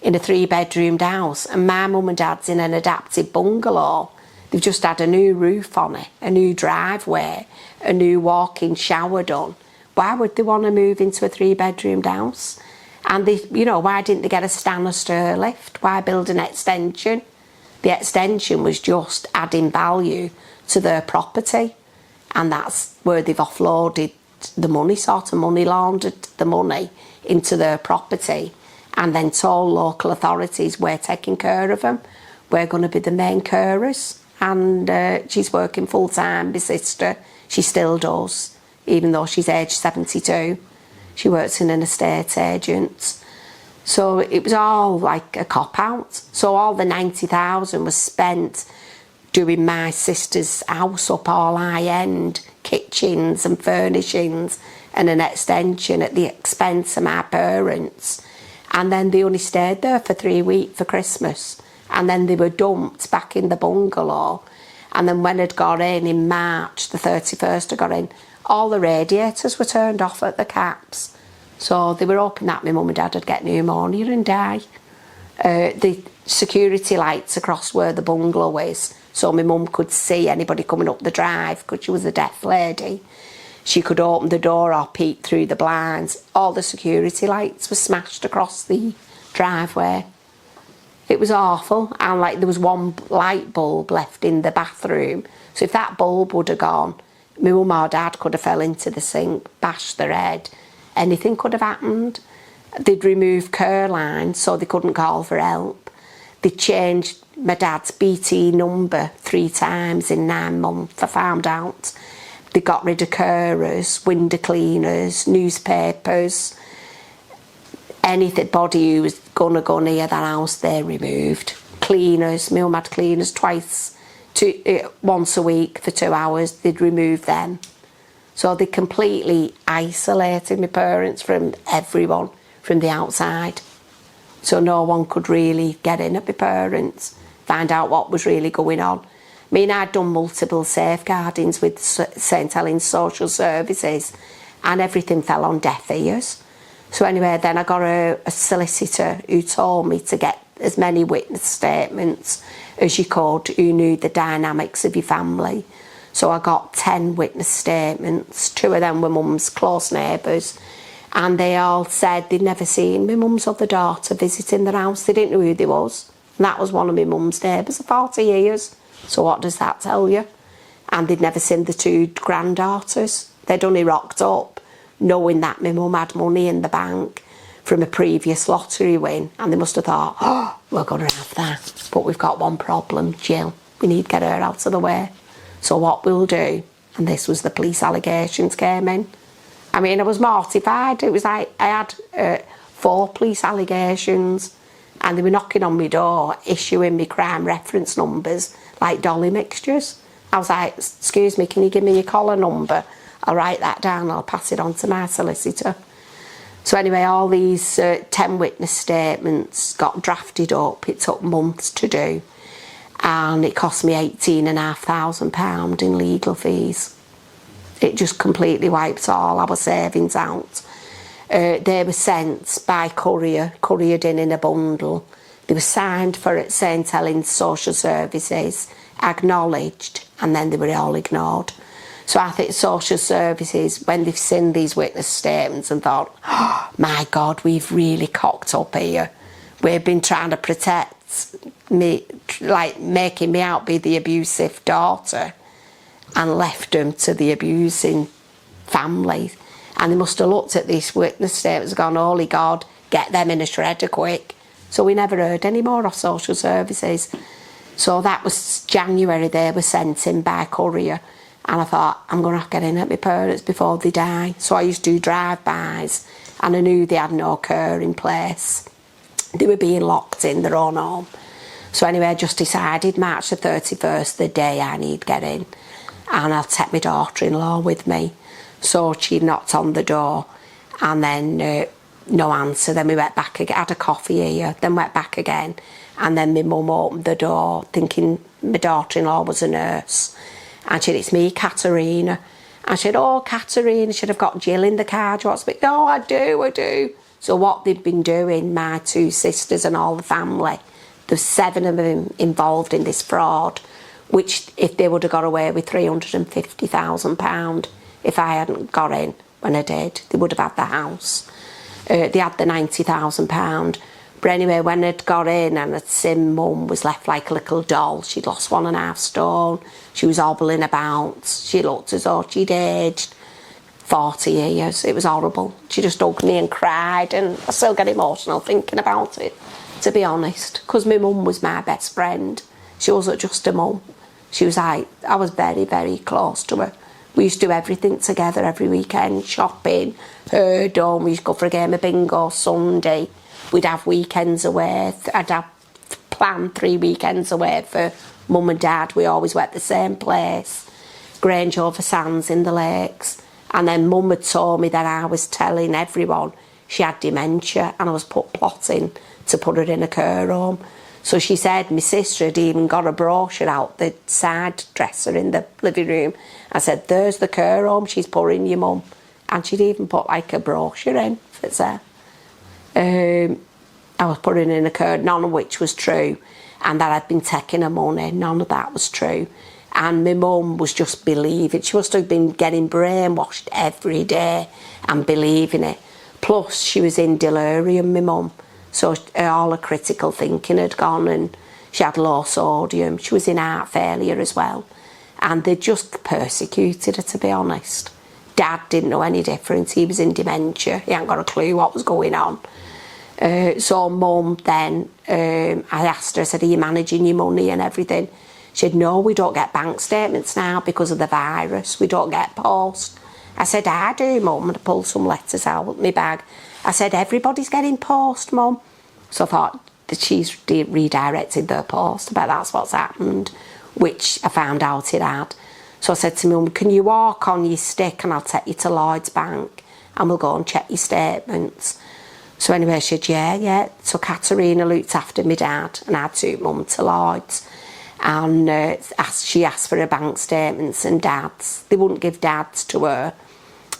S1: in a 3-bedroomed house, and my mum and dad's in an adapted bungalow. They've just had a new roof on it, a new driveway, a new walk-in shower done. Why would they want to move into a 3-bedroomed house? And they, you know, why didn't they get a stand or stair lift? Why build an extension? The extension was just adding value to their property, and that's where they've offloaded the money, sort of money laundered the money into their property, and then told local authorities we're taking care of them. We're going to be the main carers. And she's working full-time, my sister. She still does, even though she's aged 72. She works in an estate agent. So it was all like a cop-out. So all the 90,000 was spent doing my sister's house up all high-end, kitchens and furnishings and an extension at the expense of my parents. And then they only stayed there for 3 weeks for Christmas. And then they were dumped back in the bungalow. And then when I'd got in March, the 31st I got in, all the radiators were turned off at the caps. So they were hoping that my mum and dad would get pneumonia and die. The security lights across where the bungalow is, so my mum could see anybody coming up the drive, because she was a deaf lady. She could open the door or peek through the blinds. All the security lights were smashed across the driveway. It was awful, and like there was one light bulb left in the bathroom. So if that bulb would have gone, my mum or dad could have fell into the sink, bashed their head. Anything could have happened. They'd removed care lines so they couldn't call for help. They changed my dad's BT number 3 times in 9 months, I found out. They got rid of carers, window cleaners, newspapers. Anybody who was gonna go near that house, they removed. Cleaners, my mum had cleaners once a week for 2 hours, they'd remove them. So they completely isolated my parents from everyone from the outside. So no one could really get in at my parents, find out what was really going on. I mean, I'd done multiple safeguardings with St Helens Social Services, and everything fell on deaf ears. So anyway, then I got a solicitor who told me to get as many witness statements as you could who knew the dynamics of your family. So I got 10 witness statements. 2 of them were mum's close neighbours, and they all said they'd never seen my mum's other daughter visiting their house. They didn't know who they was. And that was one of my mum's neighbours for 40 years. So what does that tell you? And they'd never seen the 2 granddaughters. They'd only rocked up knowing that my mum had money in the bank from a previous lottery win, and they must have thought, oh, we're going to have that. But we've got one problem, Jill. We need to get her out of the way. So what we'll do and this was the police allegations came in. I mean, I was mortified. It was like I had 4 police allegations, and they were knocking on my door, issuing me crime reference numbers like dolly mixtures. I was like, excuse me, can you give me your collar number? I'll write that down, I'll pass it on to my solicitor. So anyway, all these 10 witness statements got drafted up. It took months to do, and it cost me £18,500 in legal fees. It just completely wiped all our savings out. They were sent by courier, couriered in a bundle. They were signed for it, saying, telling social services, acknowledged, and then they were all ignored. So I think social services, when they've seen these witness statements and thought, oh, my God, we've really cocked up here. We've been trying to protect me, like making me out be the abusive daughter, and left them to the abusing family. And they must have looked at these witness statements and gone, holy God, get them in a shredder quick. So we never heard any more of social services. So that was January, they were sent in by courier. And I thought, I'm going to have to get in at my parents before they die. So I used to do drive-bys, and I knew they had no care in place. They were being locked in their own home. So anyway, I just decided March the 31st, the day I need to get in, and I'll take my daughter-in-law with me. So she knocked on the door, and then no answer. Then we went back again, had a coffee here, then went back again, and then my mum opened the door thinking my daughter-in-law was a nurse. And she said, it's me, Katerina. And she said, oh, Katerina, should have got Jill in the car. Do you want to speak? No, I do. So what they'd been doing, my 2 sisters and all the family, there's 7 of them involved in this fraud, which if they would have got away with £350,000, if I hadn't got in when I did, they would have had the house. They had the £90,000. But anyway, when I'd got in and I'd seen mum was left like a little doll. She'd lost 1.5 stone. She was hobbling about. She looked as though she'd aged 40 years. It was horrible. She just hugged me and cried, and I still get emotional thinking about it, to be honest, because my mum was my best friend. She wasn't just a mum. She was like, I was very, very close to her. We used to do everything together every weekend, shopping, her dome. We used to go for a game of bingo Sunday. We'd have weekends away. I'd have planned 3 weekends away for mum and dad. We always went the same place, Grange over Sands in the Lakes. And then mum had told me that I was telling everyone she had dementia, and I was plotting to put her in a care home. So she said my sister had even got a brochure out the side dresser in the living room. I said, there's the care home she's putting your mum. And she'd even put like a brochure in for it there. I was putting in a care, none of which was true, and that I'd been taking her money. None of that was true. And my mum was just believing. She must have been getting brainwashed every day and believing it. Plus, she was in delirium, my mum. So all her critical thinking had gone, and she had low sodium. She was in heart failure as well. And they just persecuted her, to be honest. Dad didn't know any difference. He was in dementia. He hadn't got a clue what was going on. So mum then, I asked her, I said, are you managing your money and everything? She said, no, we don't get bank statements now because of the virus. We don't get post. I said, I do, mum. And I pulled some letters out of my bag. I said, everybody's getting post, mum. So I thought that she's redirected their post. I bet that's what's happened, which I found out it had. So I said to mum, can you walk on your stick and I'll take you to Lloyd's Bank and we'll go and check your statements. So anyway, she said, yeah. So Katerina looked after my dad, and I took mum to Lloyd's. And she asked for her bank statements and dad's. They wouldn't give dad's to her,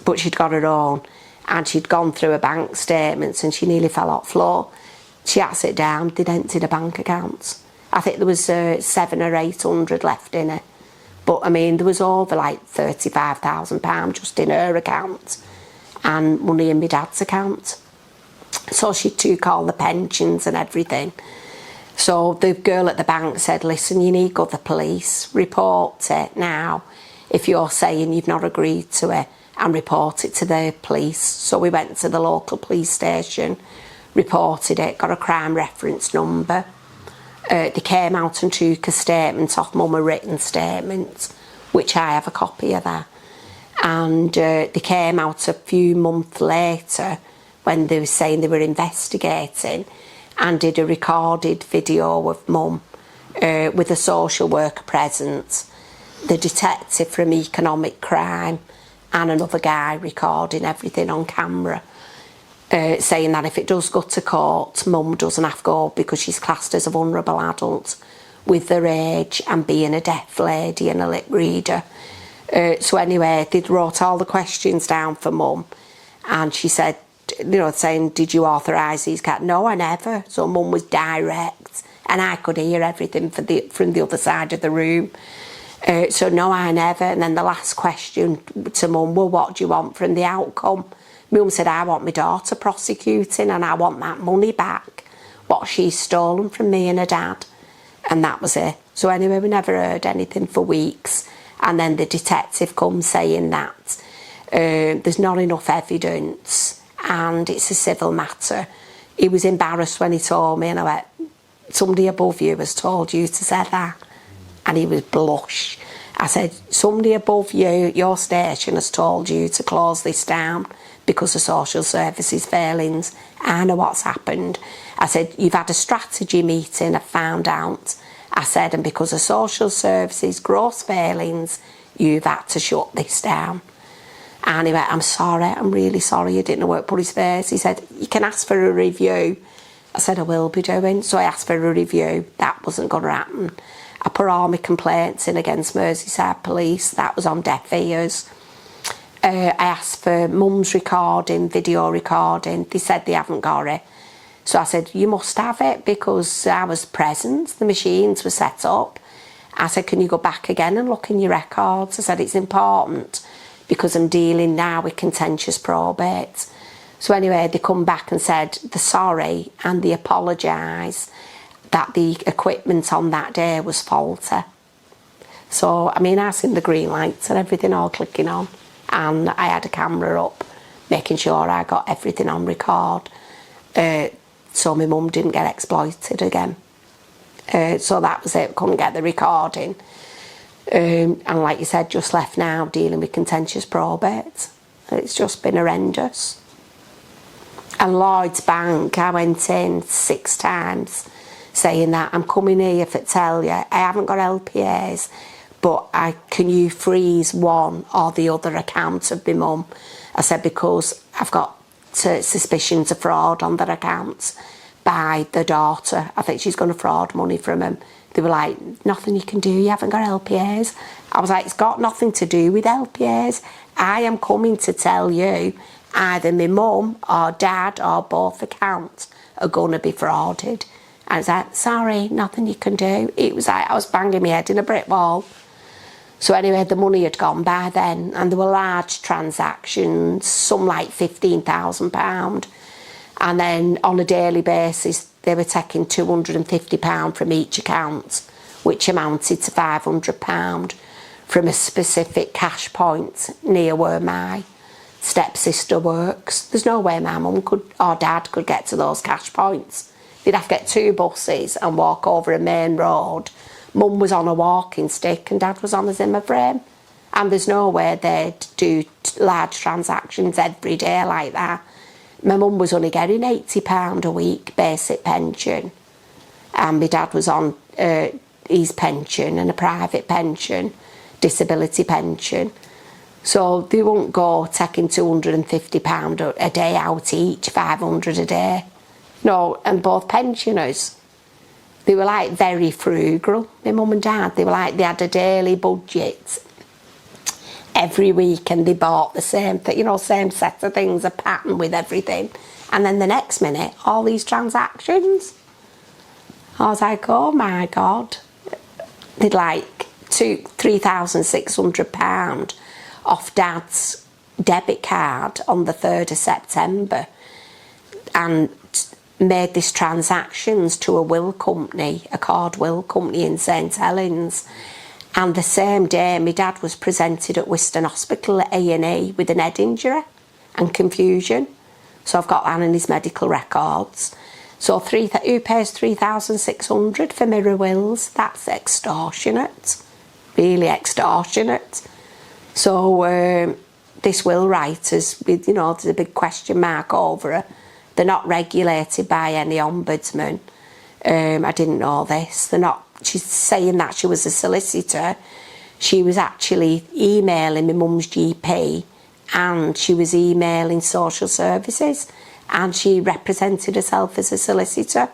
S1: but she'd got her own. And she'd gone through her bank statements and she nearly fell off the floor. She had to sit down, they'd emptied her bank accounts. I think there was 700 or 800 left in it. But I mean, there was over like £35,000 just in her account and money in my dad's account. So she took all the pensions and everything. So the girl at the bank said, listen, you need to go to the police, report it now if you're saying you've not agreed to it, and report it to the police. So we went to the local police station, reported it, got a crime reference number. They came out and took a statement off mum, a written statement, which I have a copy of that. And they came out a few months later when they were saying they were investigating, and did a recorded video of Mum with a social worker present, the detective from economic crime, and another guy recording everything on camera, saying that if it does go to court, Mum doesn't have to go because she's classed as a vulnerable adult with their age and being a deaf lady and a lip reader. So anyway, they wrote all the questions down for Mum, and she said, you know, saying, did you authorise these cats? No, I never. So Mum was direct, and I could hear everything from the other side of the room. So no, I never. And then the last question to Mum, well, what do you want from the outcome? Mum said, I want my daughter prosecuting, and I want that money back, what she's stolen from me and her dad. And that was it. So anyway, we never heard anything for weeks. And then the detective comes saying that there's not enough evidence and it's a civil matter. He was embarrassed when he told me, and I went, somebody above you has told you to say that. And he was blush. I said, somebody above you, your station, has told you to close this down because of social services failings. I know what's happened. I said, you've had a strategy meeting, I found out. I said, and because of social services gross failings, you've had to shut this down. And he went, I'm sorry, I'm really sorry. He didn't know where to put his face. He said, you can ask for a review. I said, I will be doing. So I asked for a review. That wasn't going to happen. I put all my complaints in against Merseyside Police. That was on deaf ears. I asked for Mum's recording, video recording. They said they haven't got it. So I said, you must have it, because I was present. The machines were set up. I said, can you go back again and look in your records? I said, it's important because I'm dealing now with contentious probate. So anyway, they come back and said they're sorry and they apologise that the equipment on that day was faulty. So, I mean, I seen the green lights and everything all clicking on, and I had a camera up making sure I got everything on record, so my mum didn't get exploited again. So that was it, couldn't get the recording. And like you said, just left now dealing with contentious probate. It's just been horrendous. And Lloyd's Bank, I went in 6 times saying that I'm coming here to tell you I haven't got LPAs, but can you freeze one or the other account of my mum? I said, because I've got suspicions of fraud on their accounts by the daughter. I think she's going to fraud money from him. They were like, nothing you can do, you haven't got LPAs. I was like, it's got nothing to do with LPAs. I am coming to tell you either my mum or dad or both accounts are going to be frauded. I was like, sorry, nothing you can do. It was like I was banging my head in a brick wall. So anyway, the money had gone by then, and there were large transactions, some like £15,000. And then on a daily basis, they were taking £250 from each account, which amounted to £500 from a specific cash point near where my stepsister works. There's no way my mum could or dad could get to those cash points. They'd have to get 2 buses and walk over a main road. Mum was on a walking stick and dad was on a Zimmer frame. And there's no way they'd do large transactions every day like that. My mum was only getting £80 a week basic pension, and my dad was on his pension and a private pension, disability pension. So they wouldn't go taking £250 a day out each, £500 a day. No, and both pensioners, they were like very frugal, my mum and dad. They were like, they had a daily budget every week, and they bought the same thing, you know, same set of things, a pattern with everything. And then the next minute, all these transactions. I was like, oh my God. They'd like £3,600 off Dad's debit card on the 3rd of September and made these transactions to a will company, a card will company in St Helens. And the same day, my dad was presented at Wiston Hospital at A&E with an head injury and confusion. So I've got that in his medical records. So who pays £3,600 for mirror wills? That's extortionate. really extortionate. So this will writers, with, you know, there's a big question mark over her. They're not regulated by any ombudsman. I didn't know this. They're not. She's saying that she was a solicitor. She was actually emailing my mum's GP, and she was emailing social services, and she represented herself as a solicitor.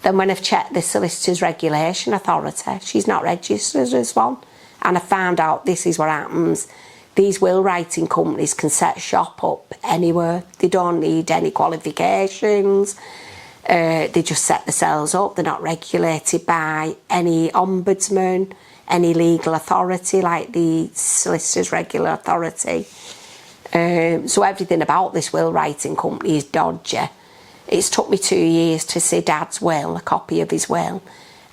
S1: Then when I've checked the Solicitors Regulation Authority, she's not registered as one. And I found out this is what happens. These will writing companies can set shop up anywhere. They don't need any qualifications. They just set themselves up. They're not regulated by any ombudsman, any legal authority like the Solicitors Regular Authority. So everything about this will writing company is dodgy. It's took me 2 years to see Dad's will, a copy of his will.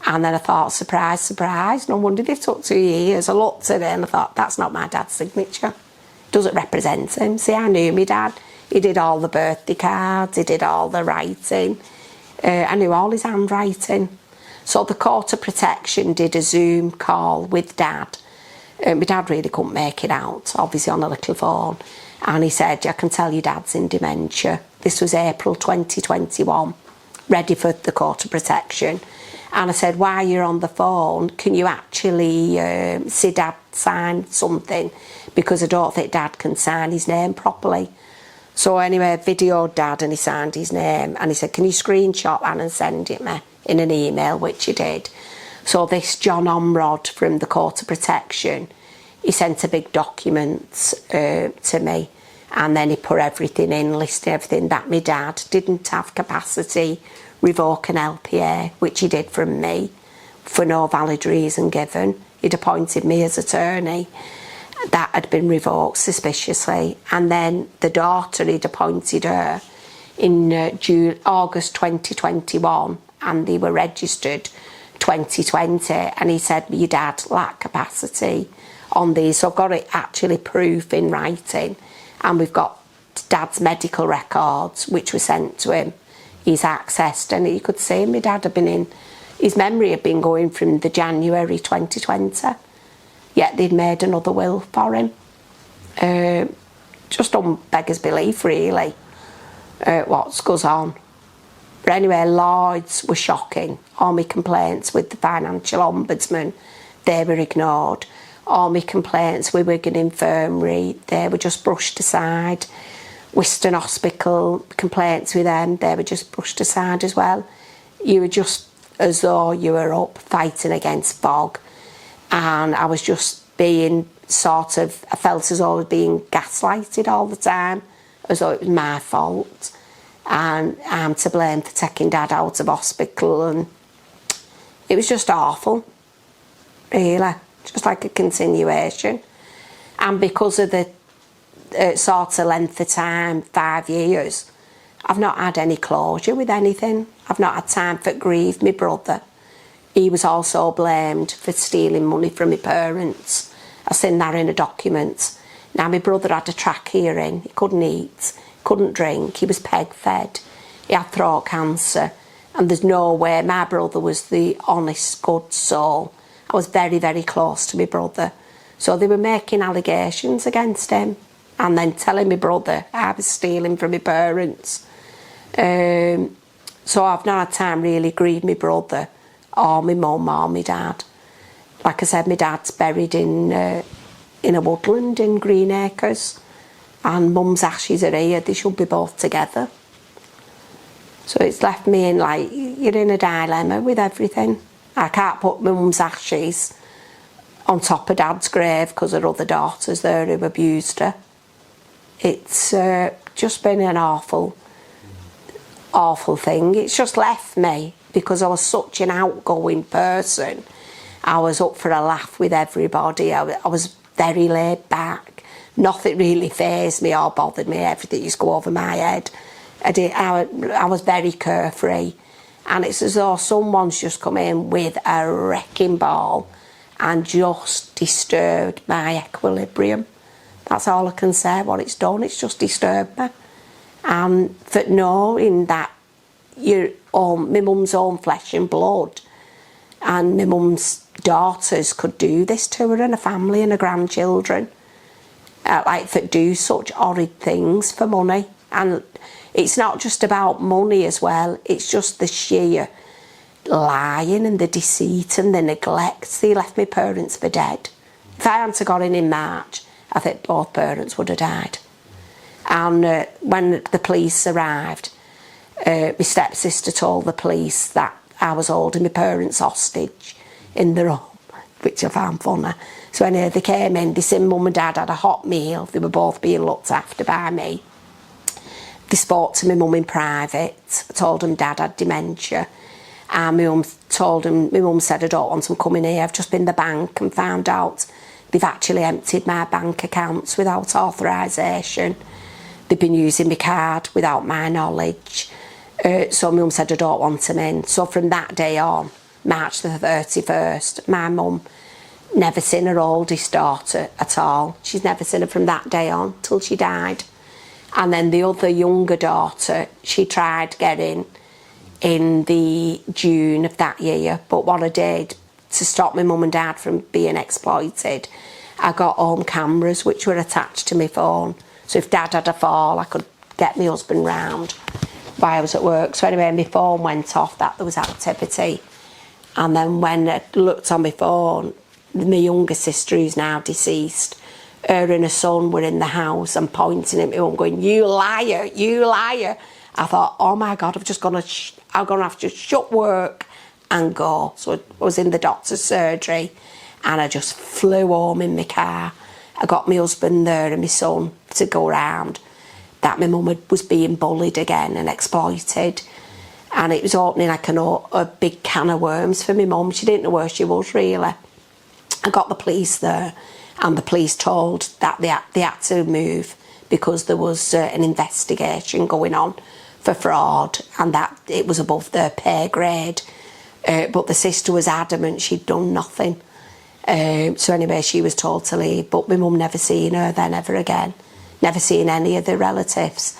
S1: And then I thought, surprise, surprise, no wonder they took 2 years. I looked at it and I thought, that's not my dad's signature. Doesn't represent him. See, I knew my dad. He did all the birthday cards, he did all the writing. I knew all his handwriting. So the Court of Protection did a Zoom call with Dad. My dad really couldn't make it out, obviously on a little phone. And he said, I can tell you Dad's in dementia. This was April 2021, ready for the Court of Protection. And I said, while you're on the phone, can you actually see Dad sign something? Because I don't think Dad can sign his name properly. So anyway, I videoed Dad and he signed his name. And he said, can you screenshot that and send it me in an email, which he did. So this John Omrod from the Court of Protection, he sent a big document to me. And then he put everything in, listed everything that my dad didn't have capacity, revoke an LPA, which he did from me, for no valid reason given. He'd appointed me as attorney. That had been revoked suspiciously. And then the daughter, he'd appointed her in August 2021, and they were registered 2020. And he said, your dad lacked capacity on these. So I've got it actually proof in writing. And we've got Dad's medical records, which were sent to him. He's accessed, and you could see my dad had been in, his memory had been going from the January 2020, yet they'd made another will for him. Just on beggar's belief, really, what goes on. But anyway, Lloyd's were shocking. All my complaints with the financial ombudsman, they were ignored. All my complaints with Wigan Infirmary, they were just brushed aside. Whiston Hospital, complaints with them, they were just brushed aside as well. You were just as though you were up fighting against fog. And I was just being sort of, I felt as though I was being gaslighted all the time, as though it was my fault. And I'm to blame for taking Dad out of hospital. And it was just awful, really. Just like a continuation. And because of the sort of length of time, 5 years, I've not had any closure with anything. I've not had time for grief. My brother, he was also blamed for stealing money from my parents. I've seen that in a document. Now, my brother had a track hearing. He couldn't eat, couldn't drink, he was peg-fed. He had throat cancer. And there's no way, my brother was the honest, good soul. I was very, very close to my brother. So they were making allegations against him and then telling my brother I was stealing from my parents. So I've not had time really grieve my brother or my mum or my dad. Like I said, my dad's buried in a woodland in Greenacres, and mum's ashes are here. They should be both together. So it's left me in, like, you're in a dilemma with everything. I can't put my mum's ashes on top of Dad's grave because her other daughters there who abused her. It's just been an awful, awful thing. It's just left me because I was such an outgoing person. I was up for a laugh with everybody. I was very laid back. Nothing really fazed me or bothered me. Everything used to go over my head. I was very carefree. And it's as though someone's just come in with a wrecking ball and just disturbed my equilibrium. That's all I can say. What it's done, it's just disturbed me. And for knowing that my mum's own flesh and blood And my mum's daughters could do this to her, and her family and her grandchildren. Like, that do such horrid things for money. And it's not just about money as well, it's just the sheer lying and the deceit and the neglect. They left my parents for dead. If I hadn't got in March, I think both parents would have died. And when the police arrived, my stepsister told the police that I was holding my parents hostage in the room, which I found funny. So when they came in, they said Mum and Dad had a hot meal. They were both being looked after by me. They spoke to my mum in private. I told them Dad had dementia. And my mum said, I don't want them coming here. I've just been to the bank and found out they've actually emptied my bank accounts without authorisation. They've been using my card without my knowledge. So my mum said, I don't want them in. So from that day on, March the 31st, my mum never seen her oldest daughter at all. She's never seen her from that day on till she died. And then the other younger daughter, she tried getting in the June of that year, but what I did to stop my mum and dad from being exploited, I got home cameras which were attached to my phone. So if Dad had a fall, I could get my husband round while I was at work. So anyway, my phone went off that there was activity. And then when I looked on my phone, my younger sister, who's now deceased, her and her son were in the house and pointing at me and going, you liar, you liar. I thought, oh my God, I'm going to have to shut work and go. So I was in the doctor's surgery and I just flew home in my car. I got my husband there and my son to go round that my mum was being bullied again and exploited. And it was opening like a big can of worms for my mum. She didn't know where she was really. I got the police there and the police told that they had to move because there was an investigation going on for fraud and that it was above their pay grade. But the sister was adamant she'd done nothing. So anyway, she was told to leave, but my mum never seen her then ever again. Never seen any of the relatives.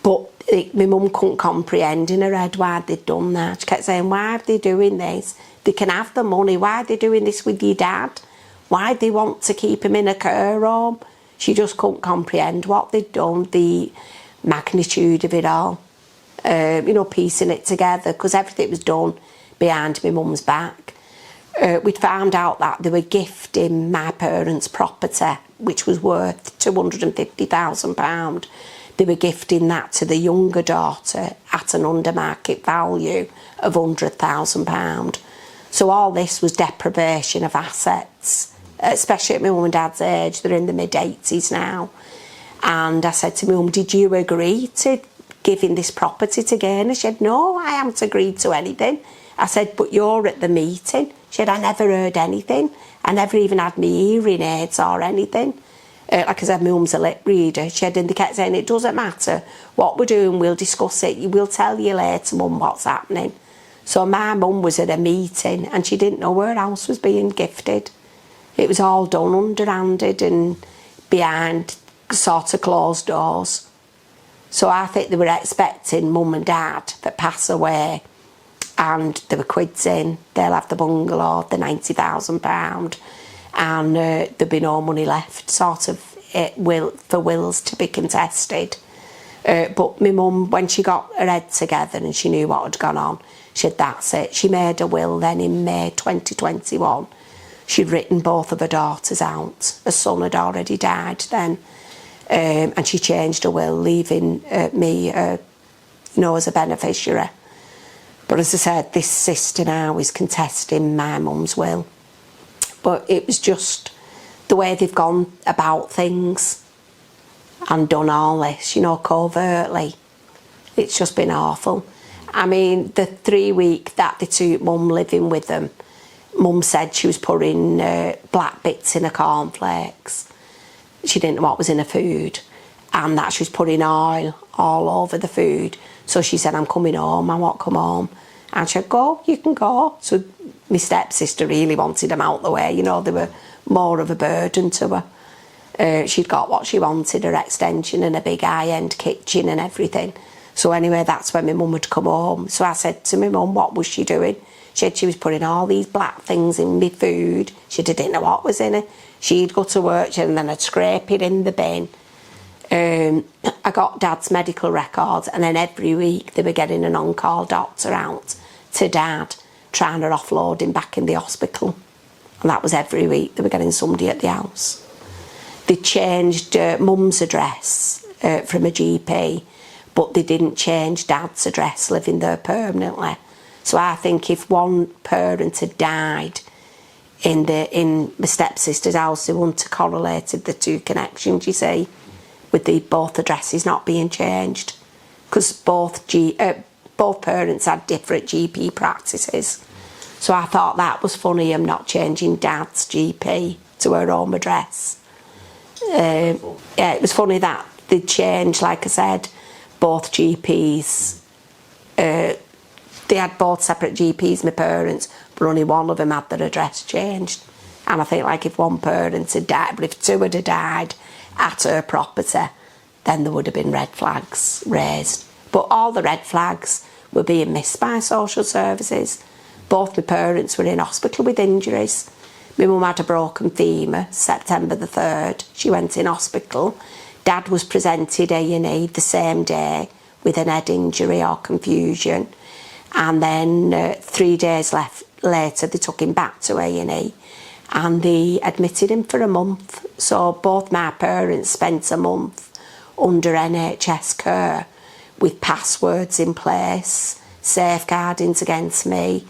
S1: But my mum couldn't comprehend in her head why they'd done that. She kept saying, why are they doing this? They can have the money. Why are they doing this with your dad? Why do they want to keep him in a care home? She just couldn't comprehend what they'd done, the magnitude of it all. You know, piecing it together, because everything was done behind my mum's back. We'd found out that they were gifting my parents' property, which was worth £250,000. They were gifting that to the younger daughter at an under-market value of £100,000. So all this was deprivation of assets, especially at my mum and dad's age. They're in the mid-80s now. And I said to my mum, did you agree to giving this property to Gillian? She said, no, I haven't agreed to anything. I said, but you're at the meeting. She said, I never heard anything. I never even had my hearing aids or anything. Like I said, my mum's a lip reader. She said, and they kept saying, it doesn't matter what we're doing, we'll discuss it. We'll tell you later, Mum, what's happening. So my mum was at a meeting and she didn't know her house was being gifted. It was all done underhanded and behind sort of closed doors. So I think they were expecting Mum and Dad that pass away and there were quids in, they'll have the bungalow, the £90,000, and there'd be no money left, sort of for wills to be contested. But my mum, when she got her head together and she knew what had gone on, she said, that's it. She made a will then in May 2021. She'd written both of her daughters out. Her son had already died then. And she changed her will, leaving me, you know, as a beneficiary. But as I said, this sister now is contesting my mum's will. But it was just the way they've gone about things and done all this, you know, covertly. It's just been awful. I mean, the 3 week that they took Mum living with them, Mum said she was putting black bits in her cornflakes. She didn't know what was in her food, and that she was putting oil all over the food. So she said, I'm coming home, I won't come home. And she said, go, you can go. So my stepsister really wanted them out the way, you know, they were more of a burden to her. She'd got what she wanted, her extension and a big high-end kitchen and everything. So anyway, that's when my mum had come home. So I said to my mum, what was she doing? She said she was putting all these black things in my food. She didn't know what was in it. She'd go to work and then I'd scrape it in the bin. I got Dad's medical records, and then every week they were getting an on-call doctor out to Dad, trying to offload him back in the hospital. And that was every week. They were getting somebody at the house. They changed Mum's address from a GP, but they didn't change Dad's address, living there permanently. So I think if one parent had died in my stepsister's house, they wouldn't have correlated the two connections, you see, with both addresses not being changed, because both parents had different GP practices. So I thought that was funny, I'm not changing Dad's GP to her home address. Yeah, it was funny that they'd changed, like I said, both GPs. They had both separate GPs, my parents, but only one of them had their address changed. And I think, like, if one parent had died, but if two had died at her property, then there would have been red flags raised. But all the red flags were being missed by social services. Both my parents were in hospital with injuries. My mum had a broken femur, September the 3rd. She went in hospital. Dad was presented A&E the same day with an head injury or confusion. And then 3 days later, they took him back to A&E and they admitted him for a month. So both my parents spent a month under NHS care with passwords in place, safeguardings against me.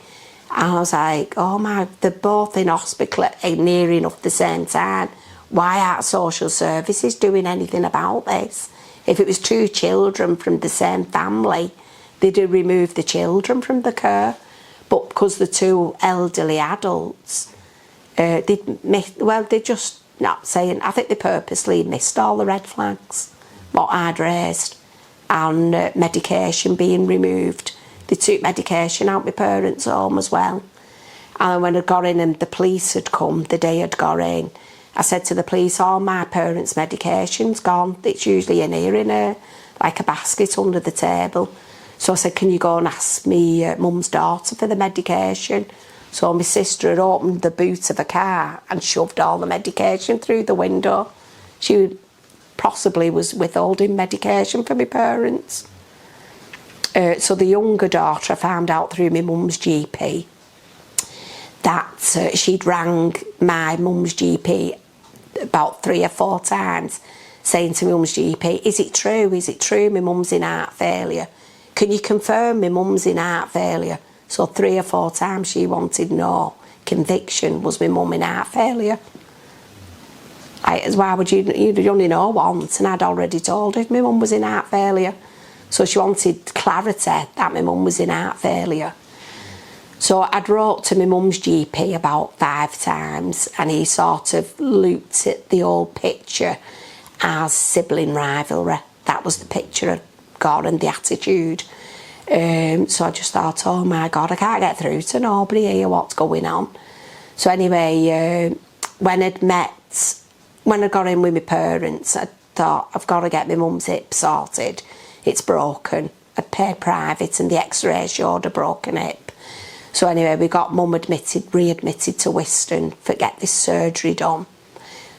S1: And I was like, oh my, they're both in hospital at near enough the same time. Why aren't social services doing anything about this? If it was two children from the same family, they'd have removed the children from the care. But because the two elderly adults, they're just not saying, I think they purposely missed all the red flags, what I'd raised, and medication being removed. They took medication out my parents' home as well. And when I got in and the police had come, the day I'd got in, I said to the police, all my parents' medication's gone. It's usually in here in a basket under the table. So I said, can you go and ask me mum's daughter for the medication? So my sister had opened the boot of a car and shoved all the medication through the window. She possibly was withholding medication for my parents. So the younger daughter found out through my mum's GP that she'd rang my mum's GP about 3 or 4 times, saying to my mum's GP, is it true my mum's in heart failure? Can you confirm my mum's in heart failure? So 3 or 4 times she wanted no conviction, was my mum in heart failure? Why would you'd only know once, and I'd already told her my mum was in heart failure. So she wanted clarity that my mum was in heart failure. So I'd wrote to my mum's GP about 5 times, and he sort of looked at the old picture as sibling rivalry. That was the picture I'd got and the attitude. So I just thought, oh my God, I can't get through to nobody here, what's going on? So anyway, when I got in with my parents, I thought, I've got to get my mum's hip sorted. It's broken. I paid private and the x-ray showed a broken hip. So anyway, we got mum readmitted to Whiston to get this surgery done.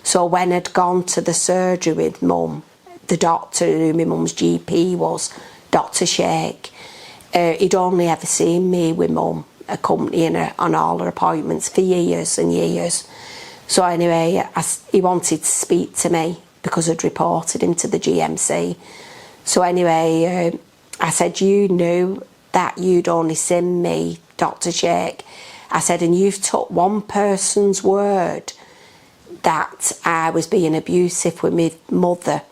S1: So when I'd gone to the surgery with mum, the doctor who my mum's GP was, Dr. Sheikh, he'd only ever seen me with mum, accompanying her on all her appointments for years and years. So anyway, he wanted to speak to me because I'd reported him to the GMC. So anyway, I said, you knew that you'd only seen me, Dr. Sheikh. I said, and you've took one person's word that I was being abusive with my mother,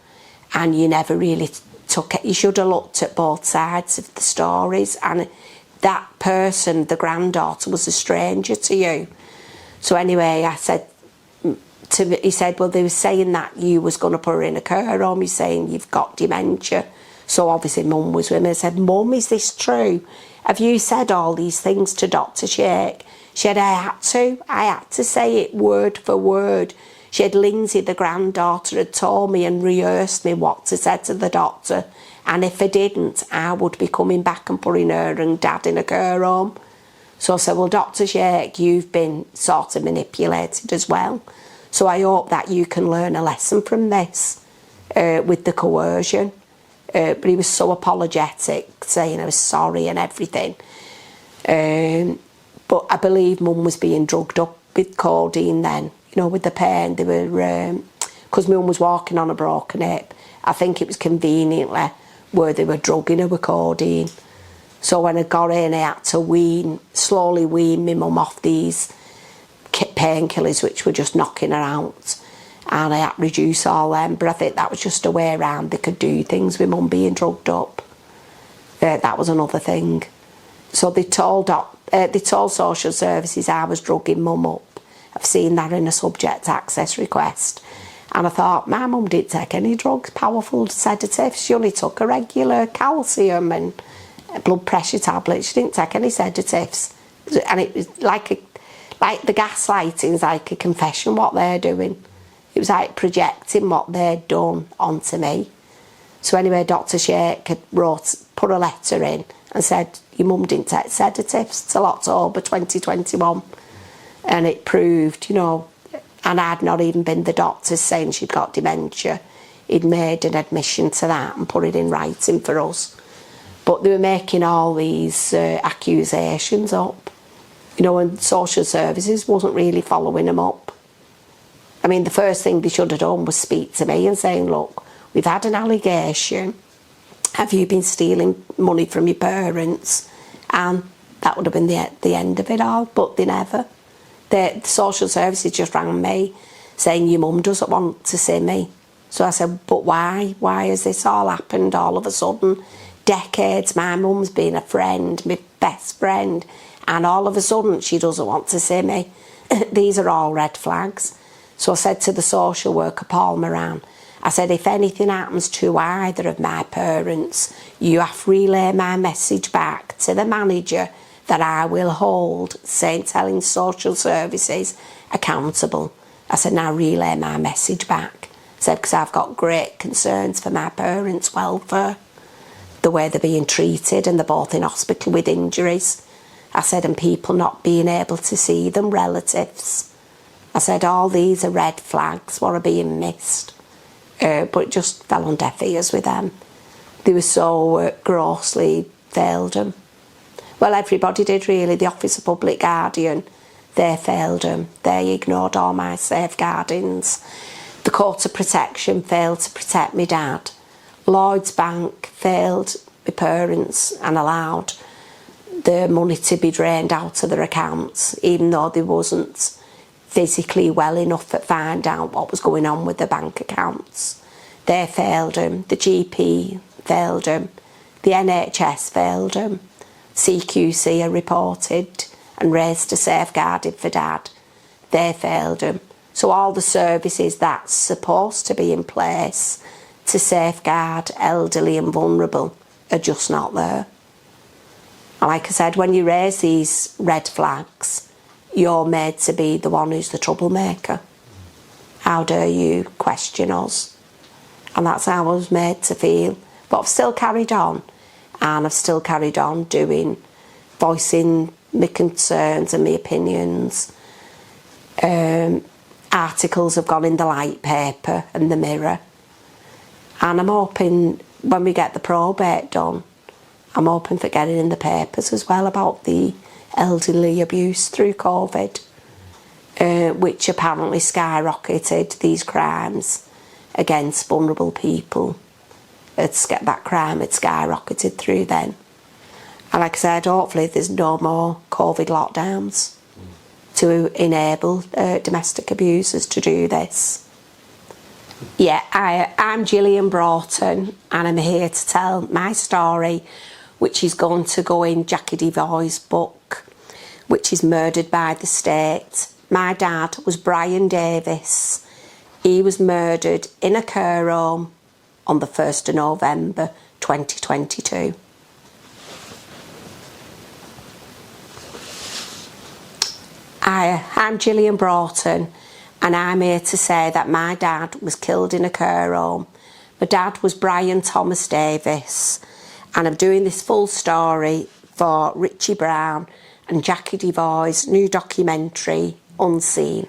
S1: and you never really took it. You should have looked at both sides of the stories, and that person, the granddaughter, was a stranger to you. So anyway, I said, he said, well, they were saying that you was going to put her in a care home. You're saying you've got dementia. So obviously mum was with me. I said, Mum, is this true? Have you said all these things to Dr. Sheikh? She said, I had to say it word for word. She had Lindsay, the granddaughter, had told me and rehearsed me what to say to the doctor, And if I didn't, I would be coming back and putting her and Dad in a care home. So I said, well, Dr. Jacqui, you've been sort of manipulated as well. So I hope that you can learn a lesson from this with the coercion. But he was so apologetic, saying I was sorry and everything. But I believe Mum was being drugged up with codeine then, you know, with the pain. They were, because Mum was walking on a broken hip, I think it was conveniently where they were drugging her with codeine. So when I got in, I had to slowly wean my mum off these painkillers, which were just knocking her out. And I had to reduce all them. But I think that was just a way around they could do things with Mum being drugged up. That was another thing. So they told social services I was drugging Mum up. I've seen that in a subject access request. And I thought, my mum didn't take any drugs, powerful sedatives. She only took a regular calcium and blood pressure tablets. She didn't take any sedatives. And it was like the gaslighting is like a confession what they're doing. It was like projecting what they'd done onto me. So anyway, Dr. Jacqui put a letter in and said, your mum didn't take sedatives till October 2021. And it proved, you know, and I'd not even been the doctors saying she'd got dementia. He'd made an admission to that and put it in writing for us. But they were making all these accusations up, you know, and social services wasn't really following them up. I mean, the first thing they should have done was speak to me and saying, look, we've had an allegation. Have you been stealing money from your parents? And that would have been the end of it all, but they never. The social services just rang me saying your mum doesn't want to see me. So I said, but why? Why has this all happened all of a sudden? Decades, my mum's been a friend, my best friend, and all of a sudden she doesn't want to see me. These are all red flags. So I said to the social worker, Paul Moran, I said, if anything happens to either of my parents, you have to relay my message back to the manager that I will hold, telling social services accountable. I said, now relay my message back. I said, because I've got great concerns for my parents' welfare, the way they're being treated, and they're both in hospital with injuries. I said, and people not being able to see them, relatives. I said, all these are red flags, what are being missed. But it just fell on deaf ears with them. They were so grossly failed them. Well, everybody did really. The Office of Public Guardian, they failed them. They ignored all my safeguardings. The Court of Protection failed to protect my dad. Lloyds Bank failed my parents and allowed the money to be drained out of their accounts, even though they wasn't physically well enough to find out what was going on with the bank accounts. They failed them. The GP failed them. The NHS failed them. CQC are reported and raised a safeguarding for Dad. They failed them. So all the services that's supposed to be in place to safeguard elderly and vulnerable are just not there. And like I said, when you raise these red flags, you're made to be the one who's the troublemaker. How dare you question us? And that's how I was made to feel. But I've still carried on. And I've still carried on voicing my concerns and my opinions. Articles have gone in the Light paper and the Mirror. And I'm hoping when we get the probate done, I'm hoping for getting in the papers as well about the elderly abuse through COVID, which apparently skyrocketed these crimes against vulnerable people. That crime had skyrocketed through then. And like I said, hopefully there's no more COVID lockdowns to enable domestic abusers to do this. Yeah, I'm Gillian Broughton and I'm here to tell my story, which is going to go in Jacqui Deevoy's book, which is Murdered by the State. My dad was Brian Davis. He was murdered in a care home on the 1st of November 2022. I'm Gillian Broughton and I'm here to say that my dad was killed in a care home My dad was Brian Thomas Davis, and I'm doing this full story for Richie Brown and Jacqui Deevoy's new documentary, Unseen.